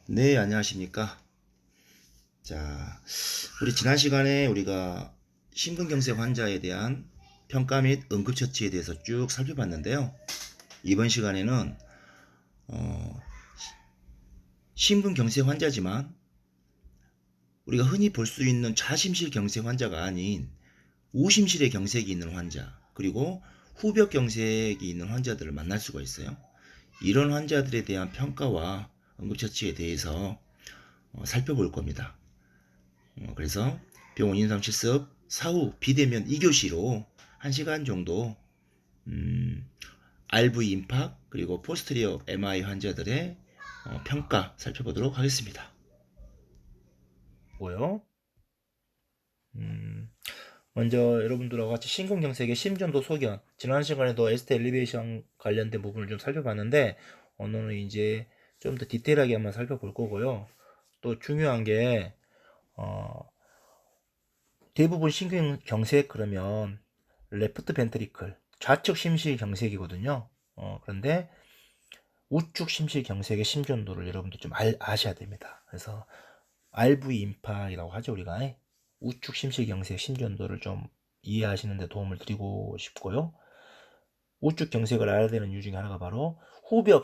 네, 안녕하십니까. 자, 우리 지난 시간에 우리가 심근경색 환자에 대한 평가 및 응급처치에 대해서 쭉 살펴봤는데요. 이번 시간에는 심근경색 환자지만 우리가 흔히 볼 수 있는 좌심실 경색 환자가 아닌 우심실의 경색이 있는 환자, 그리고 후벽 경색이 있는 환자들을 만날 수가 있어요. 이런 환자들에 대한 평가와 응급처치에 대해서 살펴볼 겁니다. 그래서 병원 임상 실습 사후 비대면 2교시로 1시간 정도 RV 임팍 그리고 포스트리어 MI 환자들의 평가 살펴보도록 하겠습니다. 고요. 먼저 여러분들과 같이 심근경색의 심전도 소견, 지난 시간에도 ST 엘리베이션 관련된 부분을 좀 살펴봤는데 오늘은 이제 좀 더 디테일하게 한번 살펴볼 거고요. 또 중요한 게 대부분 심근경색 그러면 레프트 벤트리클 좌측 심실 경색이거든요. 그런데 우측 심실 경색의 심전도를 여러분들 좀 아셔야 됩니다. 그래서 RV 임팍이라고 하죠, 우리가. 우측 심실 경색 심전도를 좀 이해하시는 데 도움을 드리고 싶고요. 우측 경색을 알아야 되는 이유 중에 하나가 바로 후벽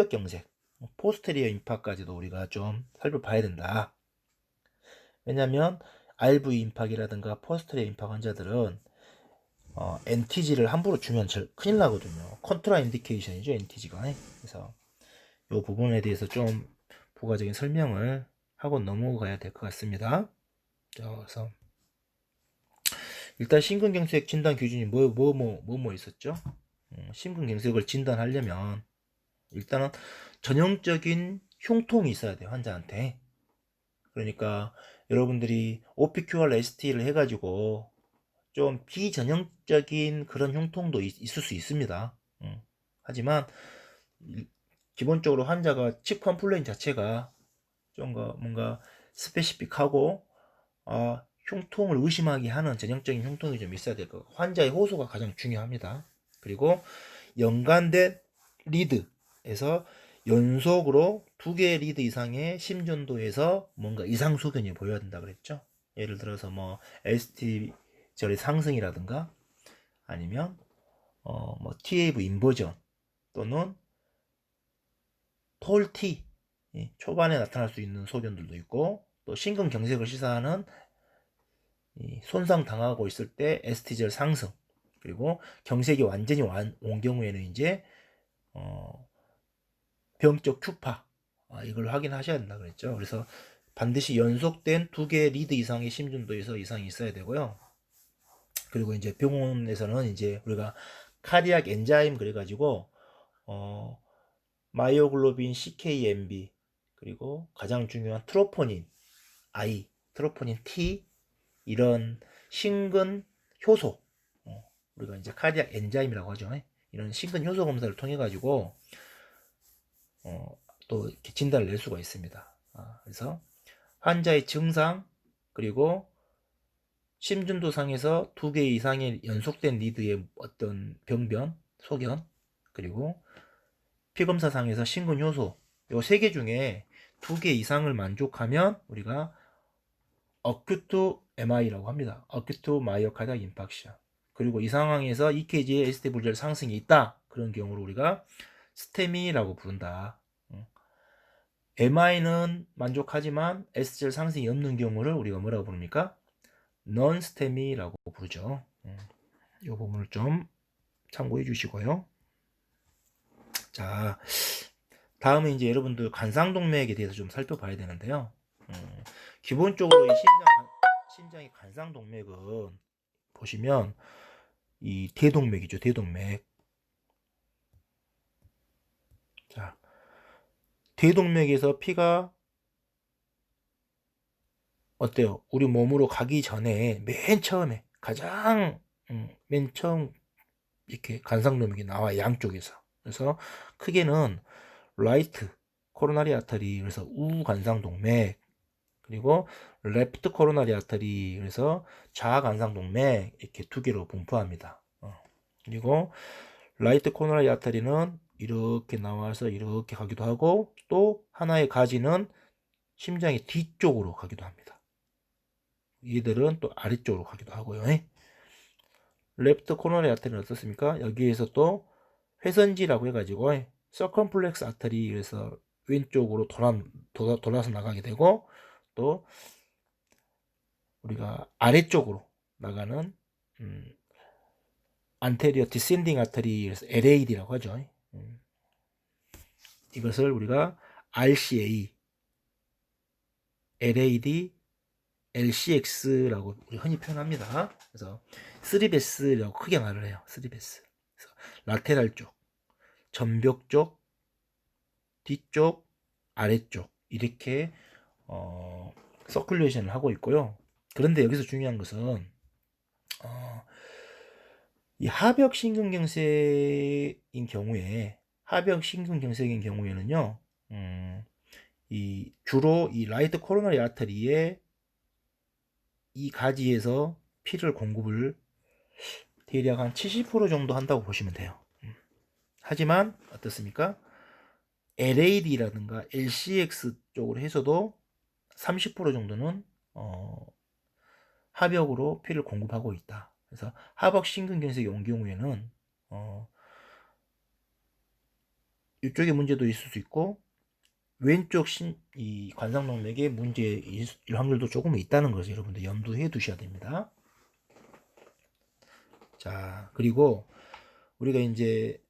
경색, 포스테리어 임팍까지도 우리가 좀 살펴봐야 된다. 왜냐면 RV 임팍이라든가 포스테리어 임팍 환자들은 NTG를 함부로 주면 큰일 나거든요. 컨트라 인디케이션이죠, NTG가. 그래서 이 부분에 대해서 좀 부가적인 설명을 하고 넘어가야 될 것 같습니다. 자, 그래서 일단 심근경색 진단 기준이 뭐 있었죠? 심근경색을 진단하려면 일단은 전형적인 흉통이 있어야 돼요, 환자한테. 그러니까 여러분들이 OPQR ST를 해가지고 좀 비전형적인 그런 흉통도 있을 수 있습니다. 하지만 기본적으로 환자가 칩 컴플레인 자체가 좀 뭔가 스페시픽하고 흉통을 의심하게 하는 전형적인 흉통이 좀 있어야 될 거고, 환자의 호소가 가장 중요합니다. 그리고 연관된 리드에서 연속으로 2개의 리드 이상의 심전도에서 뭔가 이상 소견이 보여야 된다 그랬죠. 예를 들어서 뭐 ST 절의 상승이라든가 아니면 뭐 TAV 인버전 또는 톨T, 초반에 나타날 수 있는 소견들도 있고, 또 심근경색을 시사하는 손상 당하고 있을 때 ST절 상승, 그리고 경색이 완전히 온 경우에는 이제 병적 추파, 이걸 확인하셔야 된다 그랬죠. 그래서 반드시 연속된 2개의 리드 이상의 심전도에서 이상이 있어야 되고요. 그리고 이제 병원에서는 이제 우리가 카디악 엔자임 그래가지고 마이오글로빈 CKMB, 그리고 가장 중요한 트로포닌 I, 트로포닌 T, 이런 심근 효소, 우리가 이제 카디악 엔자임이라고 하죠. 이런 심근 효소 검사를 통해 가지고 또 이렇게 진단을 낼 수가 있습니다. 그래서 환자의 증상, 그리고 심전도상에서 2개 이상의 연속된 리드의 어떤 병변, 소견, 그리고 피검사상에서 심근 효소, 요 3개 중에 2개 이상을 만족하면 우리가 어큐트 MI라고 합니다. 어큐트 마이오카디악 인팍션. 그리고 이 상황에서 EKG에 ST 분절 상승이 있다. 그런 경우를 우리가 스테미라고 부른다. MI는 만족하지만 S절 상승이 없는 경우를 우리가 뭐라고 부릅니까? non 스테미라고 부르죠. 이 부분을 좀 참고해 주시고요. 자, 다음은 이제 여러분들 간상동맥에 대해서 좀 살펴봐야 되는데요. 기본적으로 이 심장의 간상동맥은 보시면 이 대동맥이죠, 대동맥. 자, 대동맥에서 피가 어때요? 우리 몸으로 가기 전에 맨 처음에 가장 맨 처음 이렇게 간상동맥이 나와, 양쪽에서. 그래서 크게는 라이트 코로나리 아터리, 그래서 우간상동맥, 그리고 레프트 코로나리 아터리, 그래서 좌간상동맥, 이렇게 2개로 분포합니다. 그리고 라이트 코로나리 아터리는 이렇게 나와서 이렇게 가기도 하고, 또 하나의 가지는 심장의 뒤쪽으로 가기도 합니다. 얘들은 또 아래쪽으로 가기도 하고요. 랩트 코로나리 아테리는 어떻습니까? 여기에서 또 회선지라고 해가지고 서컴플렉스 아테리, 그래서 왼쪽으로 돌아서 나가게 되고, 또 우리가 아래쪽으로 나가는 안테리어 디센딩 아테리, 그래서 LAD라고 하죠. 이것을 우리가 RCA, LAD, LCX라고 우리 흔히 표현합니다. 그래서 3베스라고 크게 말을 해요. 3베스. 그래서 라테랄 쪽, 전벽 쪽, 뒤쪽, 아래쪽 이렇게 서큘레이션을 하고 있고요. 그런데 여기서 중요한 것은 이 하벽신경경색인 경우에는요, 이 주로 이 라이트 코로너리 아터리에 이 가지에서 피를 공급을 대략 한 70% 정도 한다고 보시면 돼요. 하지만 어떻습니까? LAD라든가 LCX 쪽으로 해서도 30% 정도는 하벽으로 피를 공급하고 있다. 그래서 하박 심근경색이 온 경우에는 이쪽에 문제도 있을 수 있고, 왼쪽 이 관상동맥에 문제일 확률도 조금 있다는 것을 여러분들 염두해 두셔야 됩니다. 자, 그리고 우리가 이제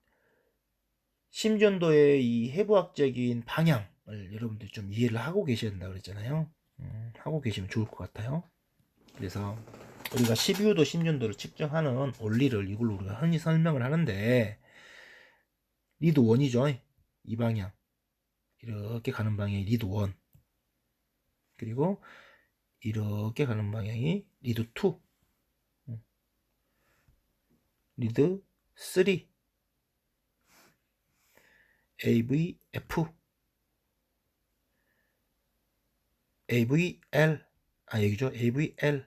심전도의 이 해부학적인 방향을 여러분들 좀 이해를 하고 계셔야 된다고 그랬잖아요. 하고 계시면 좋을 것 같아요. 그래서 우리가 12호도 심전도를 측정하는 원리를 이걸로 우리가 흔히 설명을 하는데, 리드 1이죠. 이 방향, 이렇게 가는 방향이 리드 1, 그리고 이렇게 가는 방향이 리드 2, 리드 3, AVF, AVL, 여기죠. AVL,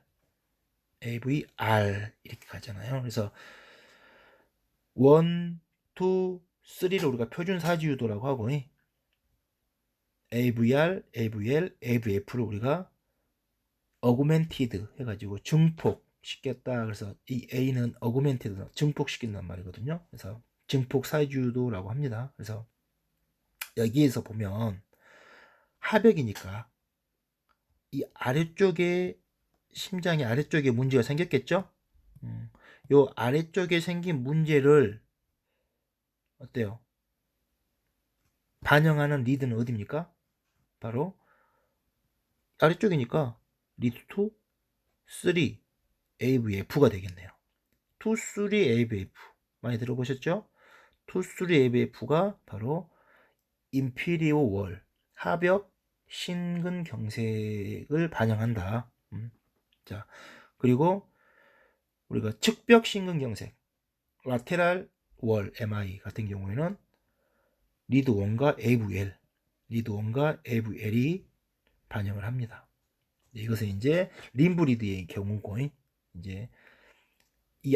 AVR 이렇게 가잖아요. 그래서 1, 2, 3를 우리가 표준 사지유도라고 하고, AVR, AVL, AVF를 우리가 어구멘티드 해가지고 증폭 시켰다. 그래서 이 A는 어구멘티드, 증폭 시킨단 말이거든요. 그래서 증폭 사지유도라고 합니다. 그래서 여기에서 보면 하벽이니까 이 아래쪽에, 심장의 아래쪽에 문제가 생겼겠죠. 요 아래쪽에 생긴 문제를 어때요? 반영하는 리드는 어디입니까? 바로 아래쪽이니까 리드 2, 3, AVF가 되겠네요. 2, 3, AVF 많이 들어보셨죠? 2, 3, AVF가 바로 인피리오 월, 하벽 심근경색을 반영한다. 자, 그리고 우리가 측벽 심근경색, 라테랄 월 MI 같은 경우에는 리드 1과 AVL, 리드 1과 AVL이 반영을 합니다. 이것은 이제 림브리드의 경우고, 이제 이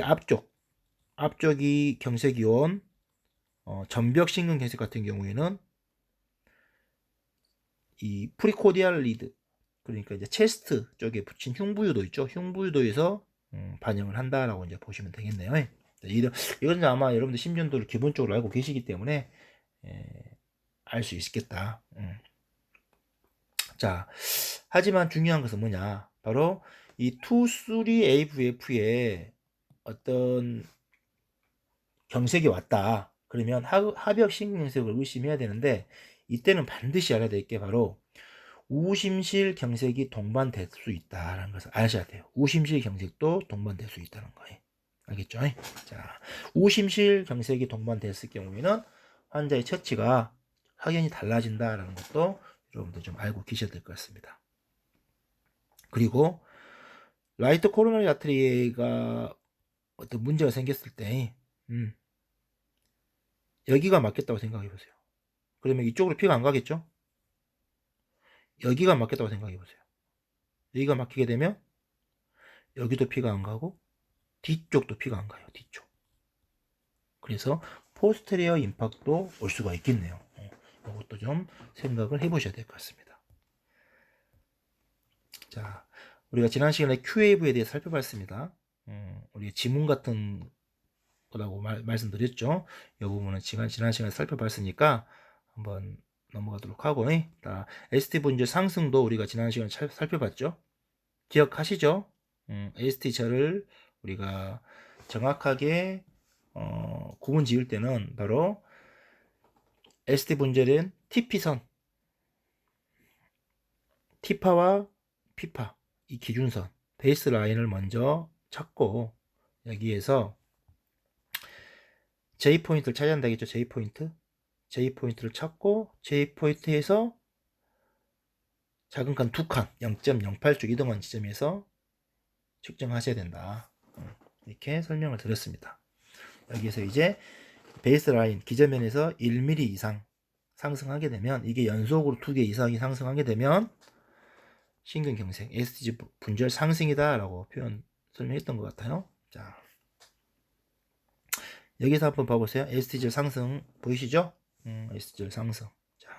앞쪽이 경색이 온 전벽 심근경색 같은 경우에는 이 프리코디알 리드, 그러니까 이제 체스트 쪽에 붙인 흉부유도 있죠. 흉부유도에서 반영을 한다라고 이제 보시면 되겠네요. 이건 아마 여러분들 심전도를 기본적으로 알고 계시기 때문에 알 수 있겠다. 자, 하지만 중요한 것은 뭐냐? 바로 이 2, 3 AVF에 어떤 경색이 왔다. 그러면 하벽 심근경색을 의심해야 되는데, 이때는 반드시 알아야 될 게 바로 우심실 경색이 동반될 수 있다는 것을 아셔야 돼요. 우심실 경색도 동반될 수 있다는 거예요. 알겠죠? 자, 우심실 경색이 동반됐을 경우에는 환자의 처치가 확연히 달라진다는 것도 여러분들 좀 알고 계셔야 될 것 같습니다. 그리고 라이트 코로너리 아트리가 어떤 문제가 생겼을 때 여기가 맞겠다고 생각해 보세요. 그러면 이쪽으로 피가 안 가겠죠? 여기가 맞겠다고 생각해 보세요. 여기가 막히게 되면 여기도 피가 안 가고 뒤쪽도 피가 안 가요. 뒤쪽. 그래서 포스테리어 임팍도 올 수가 있겠네요. 이것도 좀 생각을 해보셔야 될 것 같습니다. 자, 우리가 지난 시간에 QAV에 대해 살펴봤습니다. 우리 지문 같은 거라고 말씀드렸죠. 이 부분은 지난 시간에 살펴봤으니까 한번 넘어가도록 하고, ST 분절 상승도 우리가 지난 시간에 살펴봤죠. 기억하시죠? ST절을 우리가 정확하게 구분 지을 때는 바로 ST 분절은 TP선, T파와 P파, 이 기준선, 베이스 라인을 먼저 찾고 여기에서 J포인트를 찾아야 한다겠죠. J포인트를 찾고 J포인트에서 작은 칸 2칸 0.08쪽 이동한 지점에서 측정하셔야 된다. 이렇게 설명을 드렸습니다. 여기에서 이제 베이스 라인 기저면에서 1mm 이상 상승하게 되면, 이게 연속으로 2개 이상이 상승하게 되면 신근경색 STG 분절 상승이다 라고 설명했던 것 같아요. 자, 여기서 한번 봐보세요. STG 상승 보이시죠? STG 상승. 자,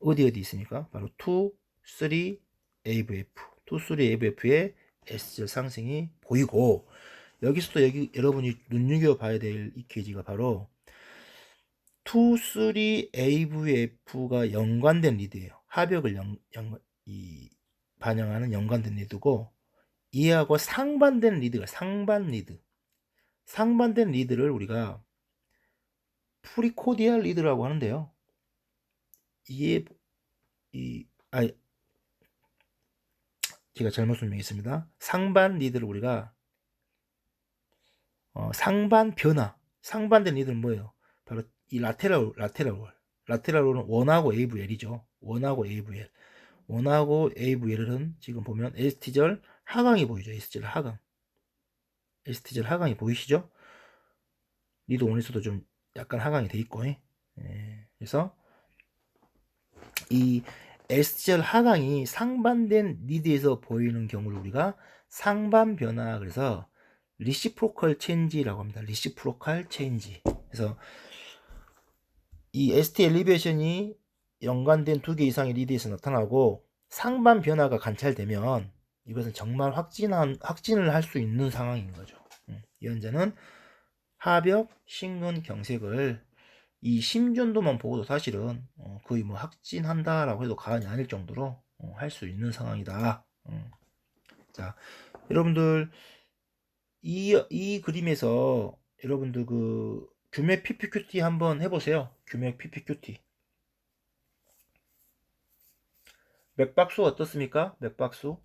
어디 있습니까? 바로 2, 3, AVF 2, 3, AVF의 STG 상승이 보이고, 여기서도 여러분이 눈여겨봐야 될 이 케이지가 바로 2, 3, AVF가 연관된 리드예요. 하벽을 반영하는 연관된 리드고, 이하고 상반된 리드가 상반된 리드를 우리가 프리코디알 리드라고 하는데요. 제가 잘못 설명했습니다. 상반 리드를 우리가 상반 변화, 상반된 리드는 뭐예요? 바로 이 라테랄월은 원하고 AVL이죠. 원하고 AVL은 지금 보면 ST절 하강이 보이죠. ST절 하강이 보이시죠? 리드 원에서도 좀 약간 하강이 돼 있고, 그래서 이 ST절 하강이 상반된 리드에서 보이는 경우를 우리가 상반 변화, 그래서 리시프로컬 체인지라고 합니다. 리시프로컬 체인지. 그래서 이 ST 엘리베이션이 연관된 2개 이상의 리드에서 나타나고 상반 변화가 관찰되면 이것은 정말 확진을 할 수 있는 상황인 거죠. 이 환자는 하벽 심근 경색을 이 심전도만 보고도 사실은 거의 뭐 확진한다라고 해도 과언이 아닐 정도로 할 수 있는 상황이다. 자, 여러분들 이 그림에서 여러분들 그 규맥 PPQT 한번 해보세요. 규맥 PPQT. 맥박수 어떻습니까? 맥박수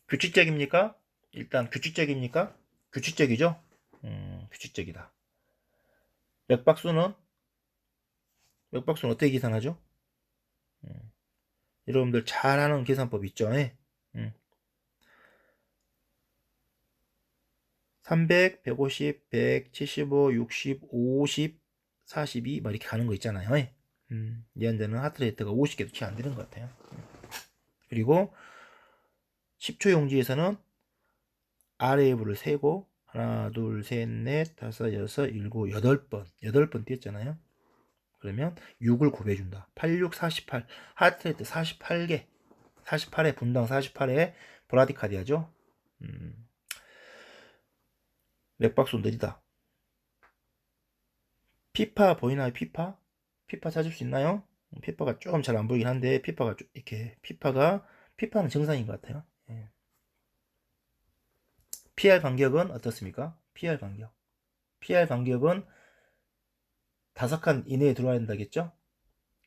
규칙적입니까? 일단 규칙적입니까? 규칙적이죠? 규칙적이다. 맥박수는 어떻게 계산하죠? 여러분들 잘 아는 계산법 있죠? 300, 150, 175, 60, 50, 42 막 이렇게 가는 거 있잖아요. 이 환자는 하트레이트가 50개도 채 안 되는 것 같아요. 그리고 10초 용지에서는 RAV를 세고 하나, 둘, 셋, 넷, 다섯, 여섯, 일곱, 8번 뛰었잖아요. 그러면 6을 곱해준다. 86, 48. 하트레이트 48개. 48회 분당 48회 브라디카디아죠. 맥박수 느리다. 피파 보이나요? 피파 찾을 수 있나요? 피파가 조금 잘 안 보이긴 한데 피파는 정상인 것 같아요. PR 간격은 어떻습니까? PR 간격은 5칸 이내에 들어와야 된다겠죠?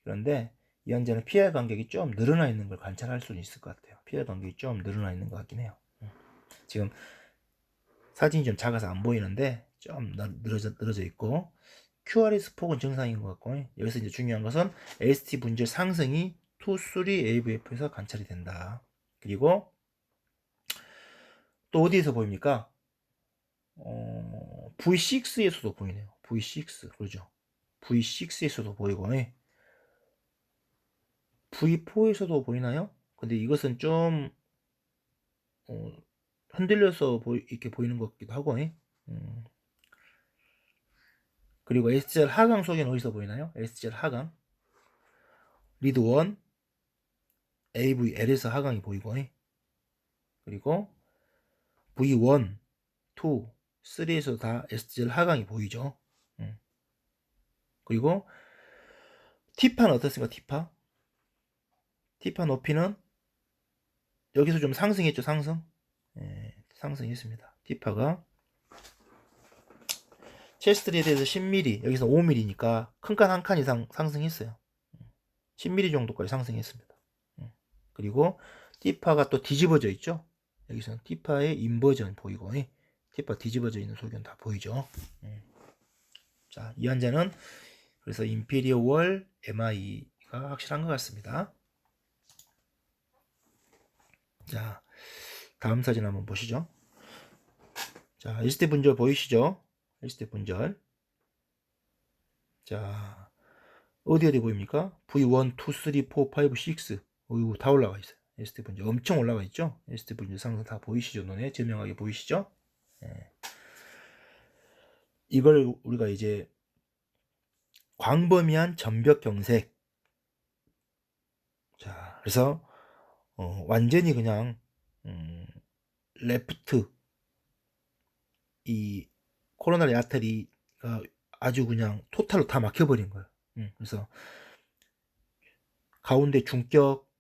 그런데 이 환자는 PR 간격이 좀 늘어나 있는 걸 관찰할 수 있을 것 같아요. PR 간격이 좀 늘어나 있는 것 같긴 해요. 지금 사진이 좀 작아서 안 보이는데 좀 늘어져 있고, QRS 폭은 정상인 것 같고, 여기서 이제 중요한 것은 ST 분절 상승이 2, 3 AVF에서 관찰이 된다. 그리고 또 어디에서 보입니까? V6에서도 보이네요. V6 그러죠. V6에서도 보이고, V4에서도 보이나요? 근데 이것은 좀 흔들려서 이렇게 보이는 것 같기도 하고, 그리고 SGL 하강 소견 어디서 보이나요? SGL 하강. 리드 1, AVL에서 하강이 보이고, 그리고 V1, 2, 3에서 다 SGL 하강이 보이죠. 그리고 T파는 어떻습니까? T파 높이는 여기서 좀 상승했죠. 상승했습니다. T파가 체스트리에 대해서 10mm, 여기서 5mm니까 큰 칸 한 칸 이상 상승했어요. 10mm 정도까지 상승했습니다. 그리고 T파가 또 뒤집어져 있죠. 여기서는 T파의 인버전 보이고, T파 뒤집어져 있는 소견 다 보이죠. 자, 이 환자는 그래서 인피리어 월 MI가 확실한 것 같습니다. 자, 다음 사진 한번 보시죠. 자, LCD 분절 보이시죠? LCD 분절. 자, 어디 보입니까? V1, 2, 3, 4, 5, 6. 어이구, 다 올라가 있어요. LCD 분절 엄청 올라가 있죠? LCD 분절 상승 다 보이시죠? 눈에 절명하게 보이시죠? 이걸 우리가 이제 광범위한 전벽 경색. 자, 그래서 완전히 그냥 레프트 이 코로나리 아테리가 아주 그냥 토탈로 다 막혀버린 거예요. 그래서 가운데 중격,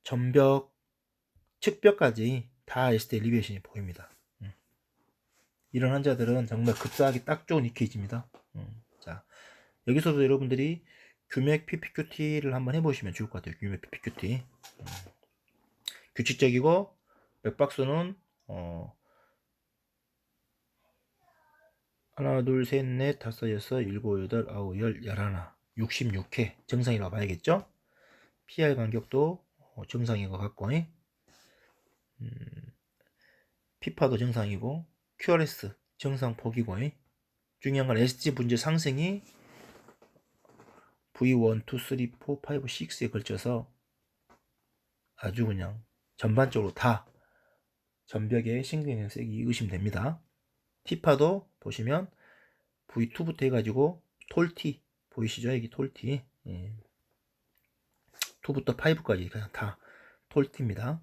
전벽, 측벽까지 다 LCD 엘리베이션이 보입니다. 이런 환자들은 정말 급사하기 딱 좋은 EKG입니다. 자, 여기서도 여러분들이 규맥 PPQT를 한번 해보시면 좋을 것 같아요. 규맥 PPQT. 규칙적이고 맥박수는 하나, 둘, 셋, 넷, 다섯, 여섯, 일곱, 여덟, 아홉, 열, 열하나, 66회 정상이라고 봐야겠죠? PR 간격도 정상인 것 같고, 피파도 정상이고, QRS 정상 폭이고, 중요한 건 SG 분절 상승이 V1, 2, 3, 4, 5, 6에 걸쳐서 아주 그냥 전반적으로 다 전벽에 신경색이 의심됩니다. T파도 보시면 V2부터 해가지고 톨티 보이시죠? 여기 톨티 2부터 5까지 그냥 다 톨티입니다.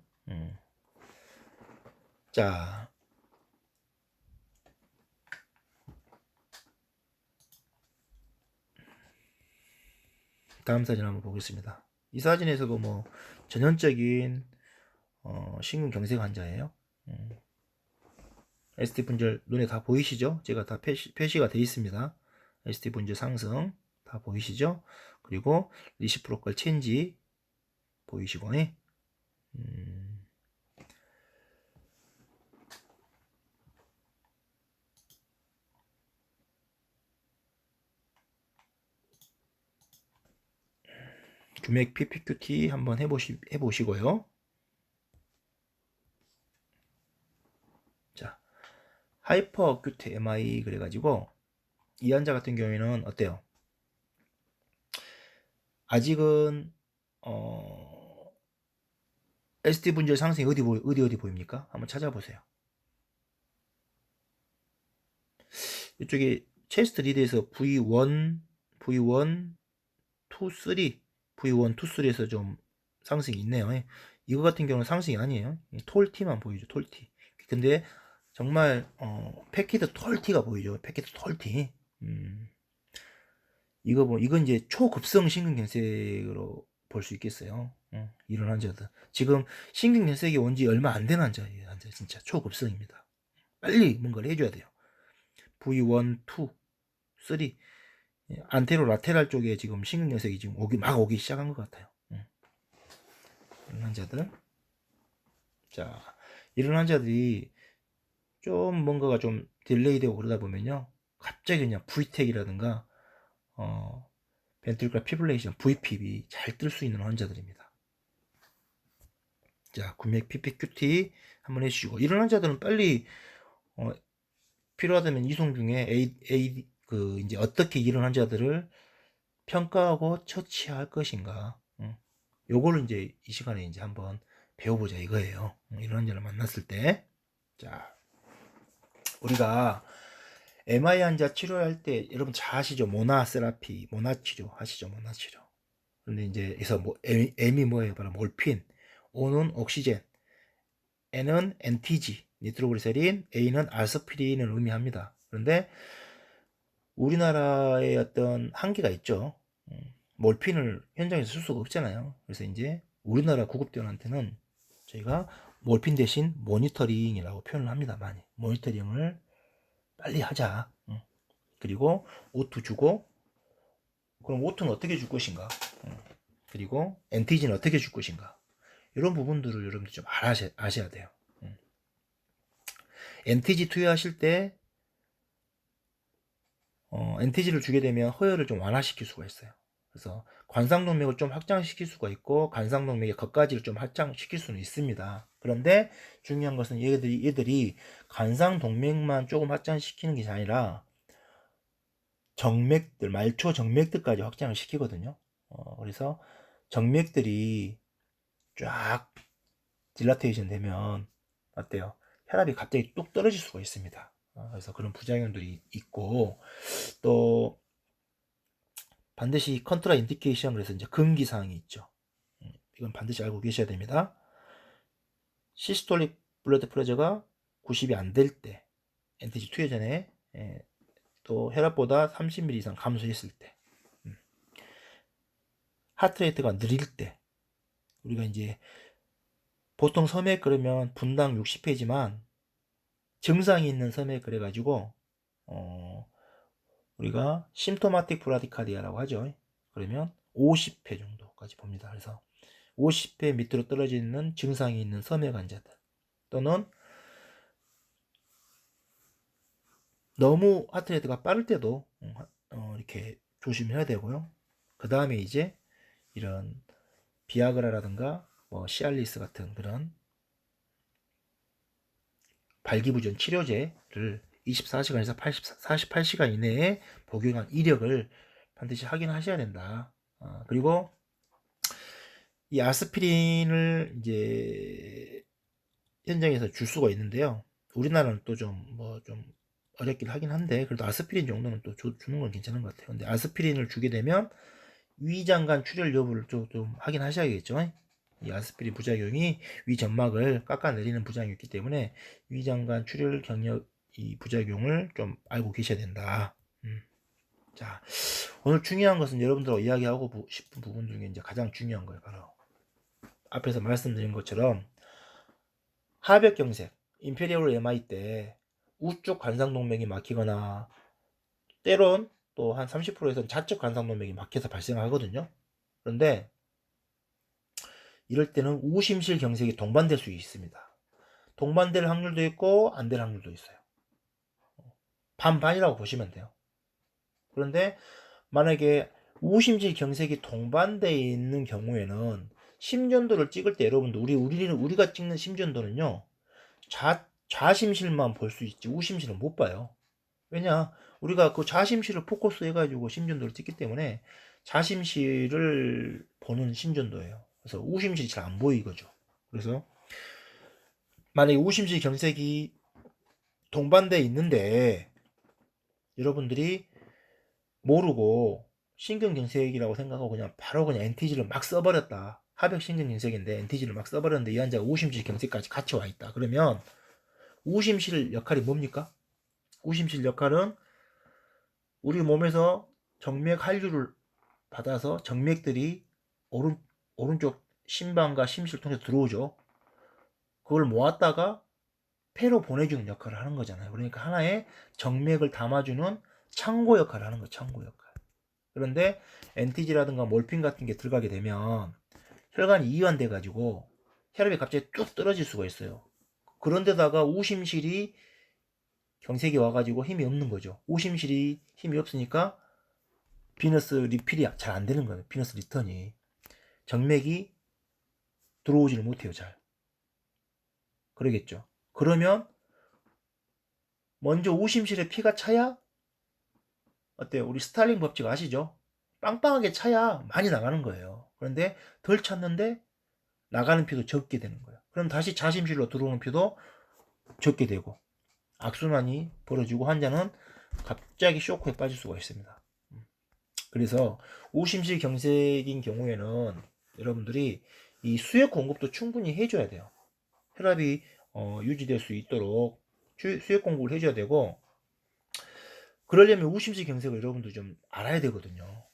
자, 다음 사진 한번 보겠습니다. 이 사진에서도 뭐 전형적인 심근경색 환자예요. ST 분절 눈에 다 보이시죠? 제가 다 표시가 되어 있습니다. ST 분절 상승 다 보이시죠? 그리고 리시프로컬 체인지 보이시고, 규맥 PPQT 한번 해보시고요. 자, 하이퍼 어큐트 MI 그래가지고 이 환자 같은 경우에는 어때요? 아직은 ST 분절 상승이 어디 보입니까? 한번 찾아보세요. 이쪽에 체스트 리드에서 V1, 2, 3, V1, 2, 3에서 좀 상승이 있네요. 이거 같은 경우는 상승이 아니에요. 톨티만 보이죠, 톨티. 근데 정말 패키드 톨티가 보이죠, 패키드 톨티. 이건 이제 초급성 심근경색으로 볼 수 있겠어요. 이런 환자들. 지금 심근경색이 온 지 얼마 안 된 환자예요. 환자 진짜 초급성입니다. 빨리 뭔가를 해줘야 돼요. V1, 2, 3 안테로 라테랄 쪽에 지금 심근경색이 지금 오기 시작한 것 같아요. 이런 환자들. 자, 이런 환자들이 좀 뭔가가 좀 딜레이 되고 그러다 보면요, 갑자기 그냥 V택이라든가 벤트리클 피브레이션 VPB 잘 뜰 수 있는 환자들입니다. 자, 구맥 PPQT 한번 해주시고, 이런 환자들은 빨리 필요하다면 이송 중에 이제 어떻게 이런 환자들을 평가하고 처치할 것인가, 요거를 이제 이 시간에 이제 한번 배워보자 이거예요. 이런 환자를 만났을 때. 자, 우리가 MI 환자 치료할 때 여러분 잘 아시죠? 모나 세라피, 모나 치료 하시죠? 모나 치료. 근데 이제 여기서 뭐 M이 뭐예요? 바로 몰핀, O는 옥시젠, N은 NTG, 니트로그리세린, A는 아스피린을 의미합니다. 그런데 우리나라의 어떤 한계가 있죠. 몰핀을 현장에서 쓸 수가 없잖아요. 그래서 이제 우리나라 구급대원한테는 저희가 몰핀 대신 모니터링이라고 표현을 합니다. 많이 모니터링을 빨리 하자. 그리고 O2 주고, 그럼 O2는 어떻게 줄 것인가? 그리고 NTG는 어떻게 줄 것인가? 이런 부분들을 여러분들 좀 아셔야 돼요. NTG 투여하실 때 NTG를 주게 되면 허혈을 좀 완화시킬 수가 있어요. 그래서 관상동맥을 좀 확장시킬 수가 있고 관상동맥의 겉가지를 좀 확장시킬 수는 있습니다. 그런데 중요한 것은 얘들이 관상동맥만 조금 확장시키는 게 아니라 정맥들, 말초 정맥들까지 확장을 시키거든요. 그래서 정맥들이 쫙 딜라테이션 되면 어때요? 혈압이 갑자기 뚝 떨어질 수가 있습니다. 그래서 그런 부작용들이 있고, 또 반드시 컨트라 인디케이션, 그래서 이제 금기 사항이 있죠. 이건 반드시 알고 계셔야 됩니다. 시스톨릭 블러드 프레저가 90이 안 될 때, NTG 투여 전에, 또 혈압보다 30ml 이상 감소했을 때, 하트레이트가 느릴 때, 우리가 이제 보통 섬액 그러면 분당 60회지만 증상이 있는 섬액 그래가지고 우리가 심토마틱 브라디카디아라고 하죠. 그러면 50회 정도까지 봅니다. 그래서 50회 밑으로 떨어져 있는 증상이 있는 섬액 환자들, 또는 너무 하트레이트가 빠를 때도 이렇게 조심해야 되고요. 그 다음에 이제 이런 비아그라라든가 뭐 시알리스 같은 그런 발기부전 치료제를 24시간에서 48시간 이내에 복용한 이력을 반드시 확인하셔야 된다. 그리고 이 아스피린을 이제 현장에서 줄 수가 있는데요. 우리나라는 또 좀 어렵긴 하긴 한데, 그래도 아스피린 정도는 또 주는 건 괜찮은 것 같아요. 근데 아스피린을 주게 되면 위장관 출혈 여부를 좀 확인하셔야겠죠. 이 아스피린 부작용이 위점막을 깎아내리는 부작용이 있기 때문에 위장관 출혈 경력 이 부작용을 좀 알고 계셔야 된다. 자, 오늘 중요한 것은 여러분들하고 이야기하고 싶은 부분 중에 이제 가장 중요한 거예요. 바로 앞에서 말씀드린 것처럼 하백경색, 임페리얼 MI 때 우쪽 관상동맥이 막히거나 때론 또 한 30%에서는 좌측 관상동맥이 막혀서 발생하거든요. 그런데 이럴 때는 우심실 경색이 동반될 수 있습니다. 동반될 확률도 있고 안 될 확률도 있어요. 반반이라고 보시면 돼요. 그런데 만약에 우심실 경색이 동반되어 있는 경우에는 심전도를 찍을 때 여러분들 우리가 찍는 심전도는요, 좌심실만 볼 수 있지 우심실은 못 봐요. 왜냐, 우리가 그 좌심실을 포커스 해가지고 심전도를 찍기 때문에 좌심실을 보는 심전도예요. 그래서 우심실이 잘 안 보이거죠. 그래서 만약에 우심실 경색이 동반돼 있는데 여러분들이 모르고 신경경색이라고 생각하고 바로 그냥 NTG를 막 써버렸다. 하백신경경색인데 NTG를 막 써버렸는데 이 환자가 우심실 경색까지 같이 와 있다. 그러면 우심실 역할이 뭡니까? 우심실 역할은 우리 몸에서 정맥 한류를 받아서 정맥들이 오른쪽 심방과 심실 통해서 들어오죠. 그걸 모았다가 폐로 보내주는 역할을 하는 거잖아요. 그러니까 하나의 정맥을 담아주는 창고 역할을 하는 거예요. 창고 역할. 그런데 NTG라든가 몰핀 같은 게 들어가게 되면 혈관이 이완돼 가지고 혈압이 갑자기 뚝 떨어질 수가 있어요. 그런데다가 우심실이 경색이 와가지고 힘이 없는 거죠. 우심실이 힘이 없으니까 비너스 리필이 잘 안 되는 거예요. 비너스 리턴이. 정맥이 들어오지를 못해요. 잘. 그러겠죠. 그러면 먼저 우심실에 피가 차야 어때요? 우리 스탈링 법칙 아시죠? 빵빵하게 차야 많이 나가는 거예요. 그런데 덜 찼는데 나가는 피도 적게 되는 거예요. 그럼 다시 좌심실로 들어오는 피도 적게 되고 악순환이 벌어지고 환자는 갑자기 쇼크에 빠질 수가 있습니다. 그래서 우심실 경색인 경우에는 여러분들이 이 수액 공급도 충분히 해줘야 돼요. 혈압이 유지될 수 있도록 수액 공급을 해줘야 되고, 그러려면 우심실 경색을 여러분들 좀 알아야 되거든요.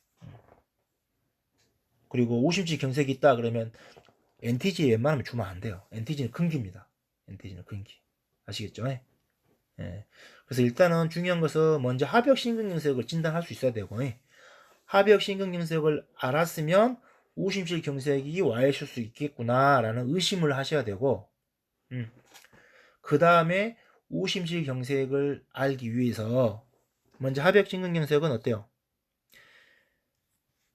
그리고 우심실 경색이 있다 그러면 NTG 웬만하면 주면 안 돼요. NTG는 금기입니다. NTG는 금기. 아시겠죠? 예. 그래서 일단은 중요한 것은 먼저 하벽신경경색을 진단할 수 있어야 되고, 하벽신경경색을 알았으면 우심실 경색이 와 있을 수 있겠구나라는 의심을 하셔야 되고, 그 다음에 우심실 경색을 알기 위해서 먼저 하벽신경경색은 어때요?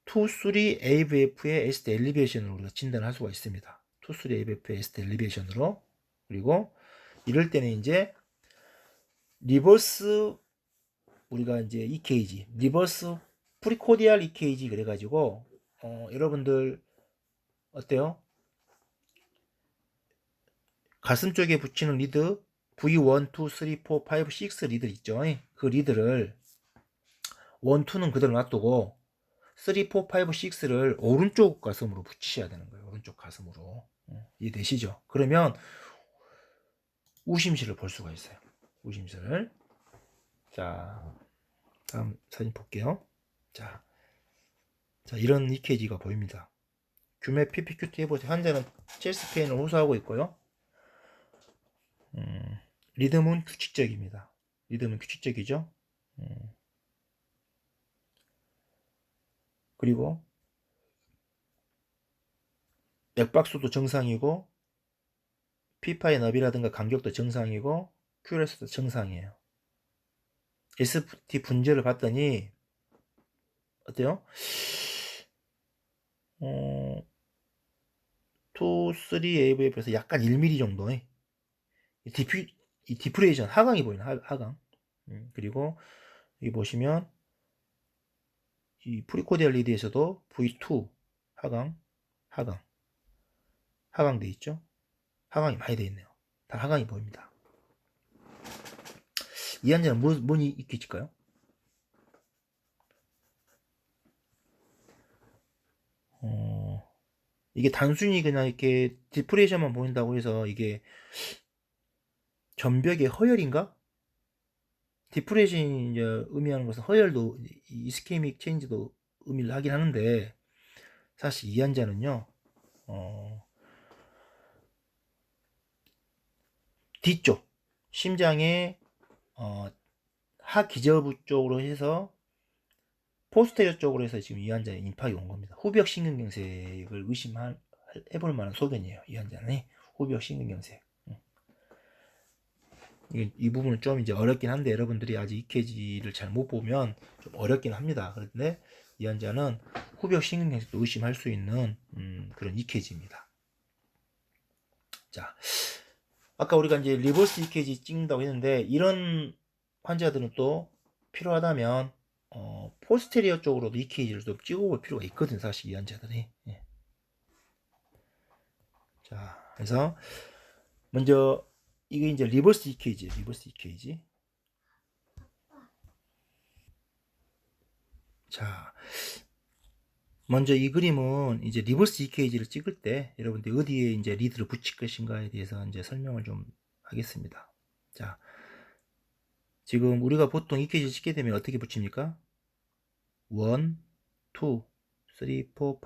2, 3 AVF의 에스트 엘리베이션으로 우리가 진단할 수가 있습니다. 2, 3 AVF의 에스트 엘리베이션으로. 그리고 이럴 때는 이제 리버스 우리가 이제 EKG, 리버스 프리코디알 EKG 그래가지고 여러분들 어때요? 가슴 쪽에 붙이는 리드 V1, 2, 3, 4, 5, 6 리드 있죠? 그 리드를 1, 2는 그대로 놔두고 3, 4, 5, 6를 오른쪽 가슴으로 붙이셔야 되는 거예요. 오른쪽 가슴으로. 이해되시죠? 그러면 우심실을 볼 수가 있어요. 우심실을. 자, 다음 사진 볼게요. 자, 이런 EKG가 보입니다. 규맥 PPQT 해보세요. 환자는 체스트 페인을 호소하고 있고요. 리듬은 규칙적입니다. 리듬은 규칙적이죠. 그리고 맥박수도 정상이고 피파의 너비라든가 간격도 정상이고 QRS도 정상이에요. SFT 분절을 봤더니 어때요? 2, 3 AVF에서 약간 1mm 정도의 이 디프레이션 하강이 보이는 하강. 그리고 여기 보시면 이 프리코디알 리드에서도 V2 하강 돼 있죠. 하강이 많이 돼 있네요. 다 하강이 보입니다. 이 환자는 뭐니 있겠을까요? 이게 단순히 그냥 이렇게 디프레이션만 보인다고 해서 이게 전벽의 허열인가? 디프레이션이 이제 의미하는 것은 허열도 이스케믹 체인지도 의미를 하긴 하는데 사실 이 환자는요 뒤쪽 심장의 하기저부 쪽으로 해서 포스테리어 쪽으로 해서 지금 이 환자의 임팍이 온 겁니다. 후벽 신근경색을 해볼 만한 소견이에요. 이 환자는 후벽 신근경색. 이 부분은 좀 이제 어렵긴 한데 여러분들이 아직 EKG를 잘 못 보면 좀 어렵긴 합니다. 그런데 이 환자는 후벽 신근경색도 의심할 수 있는 그런 EKG입니다. 자, 아까 우리가 이제 리버스 EKG 찍는다고 했는데 이런 환자들은 또 필요하다면 포스테리어 쪽으로도 EKG를 좀 찍어볼 필요가 있거든 사실 이 환자들이. 자, 그래서 먼저 이게 이제 리버스 EKG, 리버스 EKG. 자, 먼저 이 그림은 이제 리버스 EKG를 찍을 때 여러분들 어디에 이제 리드를 붙일 것인가에 대해서 이제 설명을 좀 하겠습니다. 자, 지금 우리가 보통 EKG 찍게 되면 어떻게 붙입니까? 1, 2, 3, 4, 5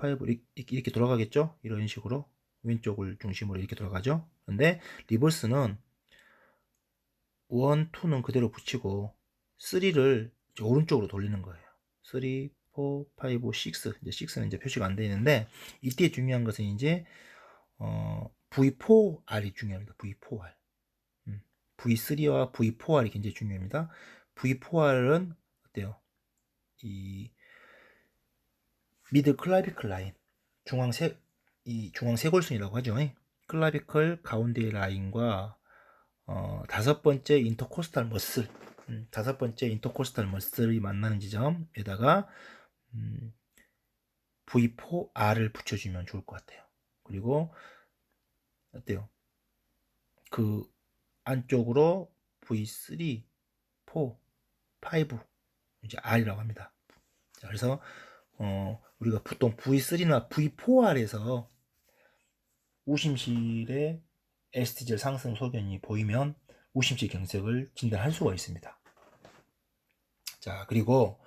이렇게 돌아가겠죠? 이런 식으로 왼쪽을 중심으로 이렇게 돌아가죠? 근데 리버스는 1, 2는 그대로 붙이고 3를 오른쪽으로 돌리는 거예요. 3, 4, 5, 6 이제 6는 이제 표시가 안 되어 있는데 이때 중요한 것은 이제 V4R이 중요합니다. V4R. V3와 V4R이 굉장히 중요합니다. V4R은 어때요? 이 미드 클라비클 라인 중앙 쇄골순이라고 하죠. 클라비클 가운데 라인과 다섯 번째 인터코스탈 머슬 다섯 번째 인터코스탈 머슬이 만나는 지점에다가 V4R을 붙여주면 좋을 것 같아요. 그리고 어때요? 그 안쪽으로 V3, 4 5 이제 R이라고 합니다. 자, 그래서 우리가 보통 V3나 V4R에서 우심실의 ST젤 상승 소견이 보이면 우심실 경색을 진단할 수가 있습니다. 자, 그리고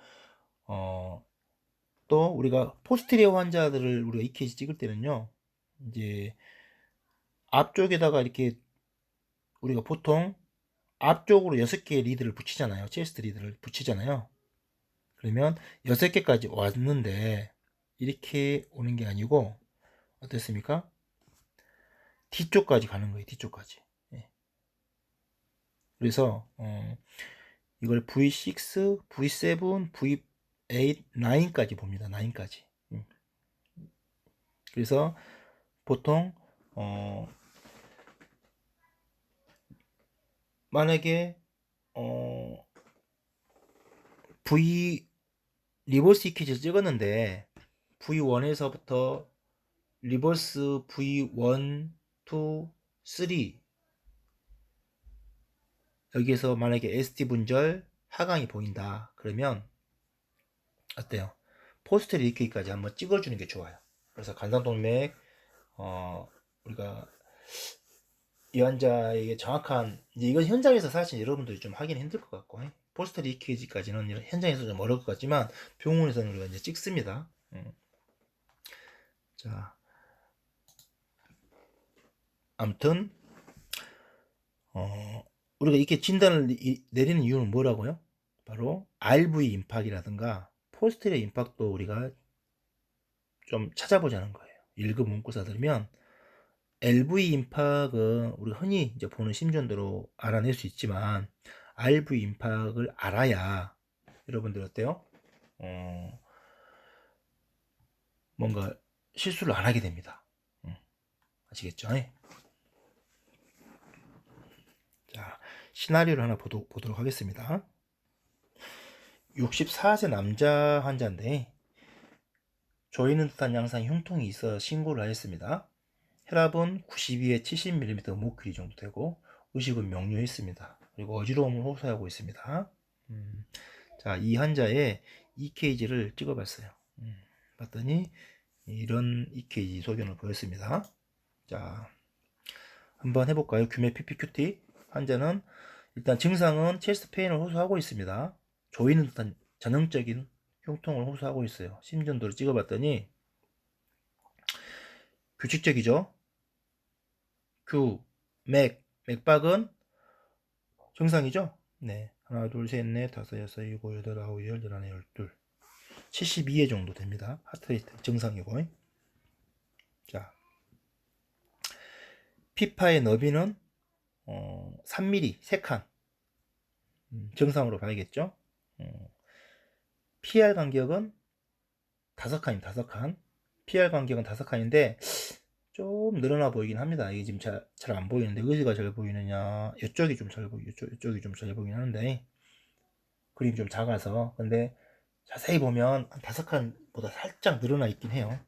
또 우리가 포스테리어 환자들을 우리가 EKG 찍을 때는요, 이제 앞쪽에다가 이렇게 우리가 보통 앞쪽으로 6개의 리드를 붙이잖아요. 체스트 리드를 붙이잖아요. 그러면 6개까지 왔는데 이렇게 오는 게 아니고 어떻습니까? 뒤쪽까지 가는 거예요. 뒤쪽까지. 예. 그래서 이걸 V6, V7, V8, 9까지 봅니다. 9까지. 그래서 보통 만약에 V 리버스 EKG를 찍었는데 V1에서부터 리버스 V1, 2, 3 여기에서 만약에 ST 분절 하강이 보인다. 그러면 어때요? 포스테리 EKG까지 한번 찍어주는 게 좋아요. 그래서 간상동맥 우리가 이 환자에게 정확한 이제 이건 현장에서 사실 여러분들이 좀 하기는 힘들 것 같고 포스테리 EKG까지는 현장에서 좀 어려울 것 같지만 병원에서는 우리가 이제 찍습니다. 자, 아무튼 우리가 이렇게 진단을 내리는 이유는 뭐라고요? 바로 RV 임팍이라든가 포스테리어 임팍도 우리가 좀 찾아보자는 거예요. 1급 문구사 들으면 LV 임팍은 우리가 흔히 이제 보는 심전도로 알아낼 수 있지만 RV 임팍을 알아야 여러분들 어때요? 뭔가 실수를 안 하게 됩니다. 아시겠죠? 자, 시나리오를 하나 보도록 하겠습니다. 64세 남자 환자인데 조이는 듯한 양상 흉통이 있어 신고를 하였습니다. 혈압은 92에 70mm 모큐리 정도 되고 의식은 명료했습니다. 그리고 어지러움을 호소하고 있습니다. 자, 이 환자의 EKG를 찍어봤어요. 봤더니 이런 EKG 소견을 보였습니다. 자, 한번 해볼까요? 규메 PPQT 환자는 일단 증상은 체스트 페인을 호소하고 있습니다. 조이는 듯한 전형적인 흉통을 호소하고 있어요. 심전도를 찍어봤더니 규칙적이죠. 맥박은 정상이죠. 네, 하나, 둘, 셋, 넷, 다섯, 여섯, 일곱, 여덟, 아홉, 열, 열하나, 열둘, 72회 정도 됩니다. 하트레이트 정상이고. 자, 피파의 너비는 3mm 3칸 정상으로 봐야겠죠. PR 간격은 5칸입니다. 5칸. PR 간격은 5칸인데 좀 늘어나 보이긴 합니다. 이게 지금 잘 안 보이는데 어디가 잘 보이느냐? 이쪽이 좀 잘 보이, 이쪽이 좀 잘 보이긴 하는데 그림이 좀 작아서. 근데 자세히 보면 한 5칸보다 살짝 늘어나 있긴 해요.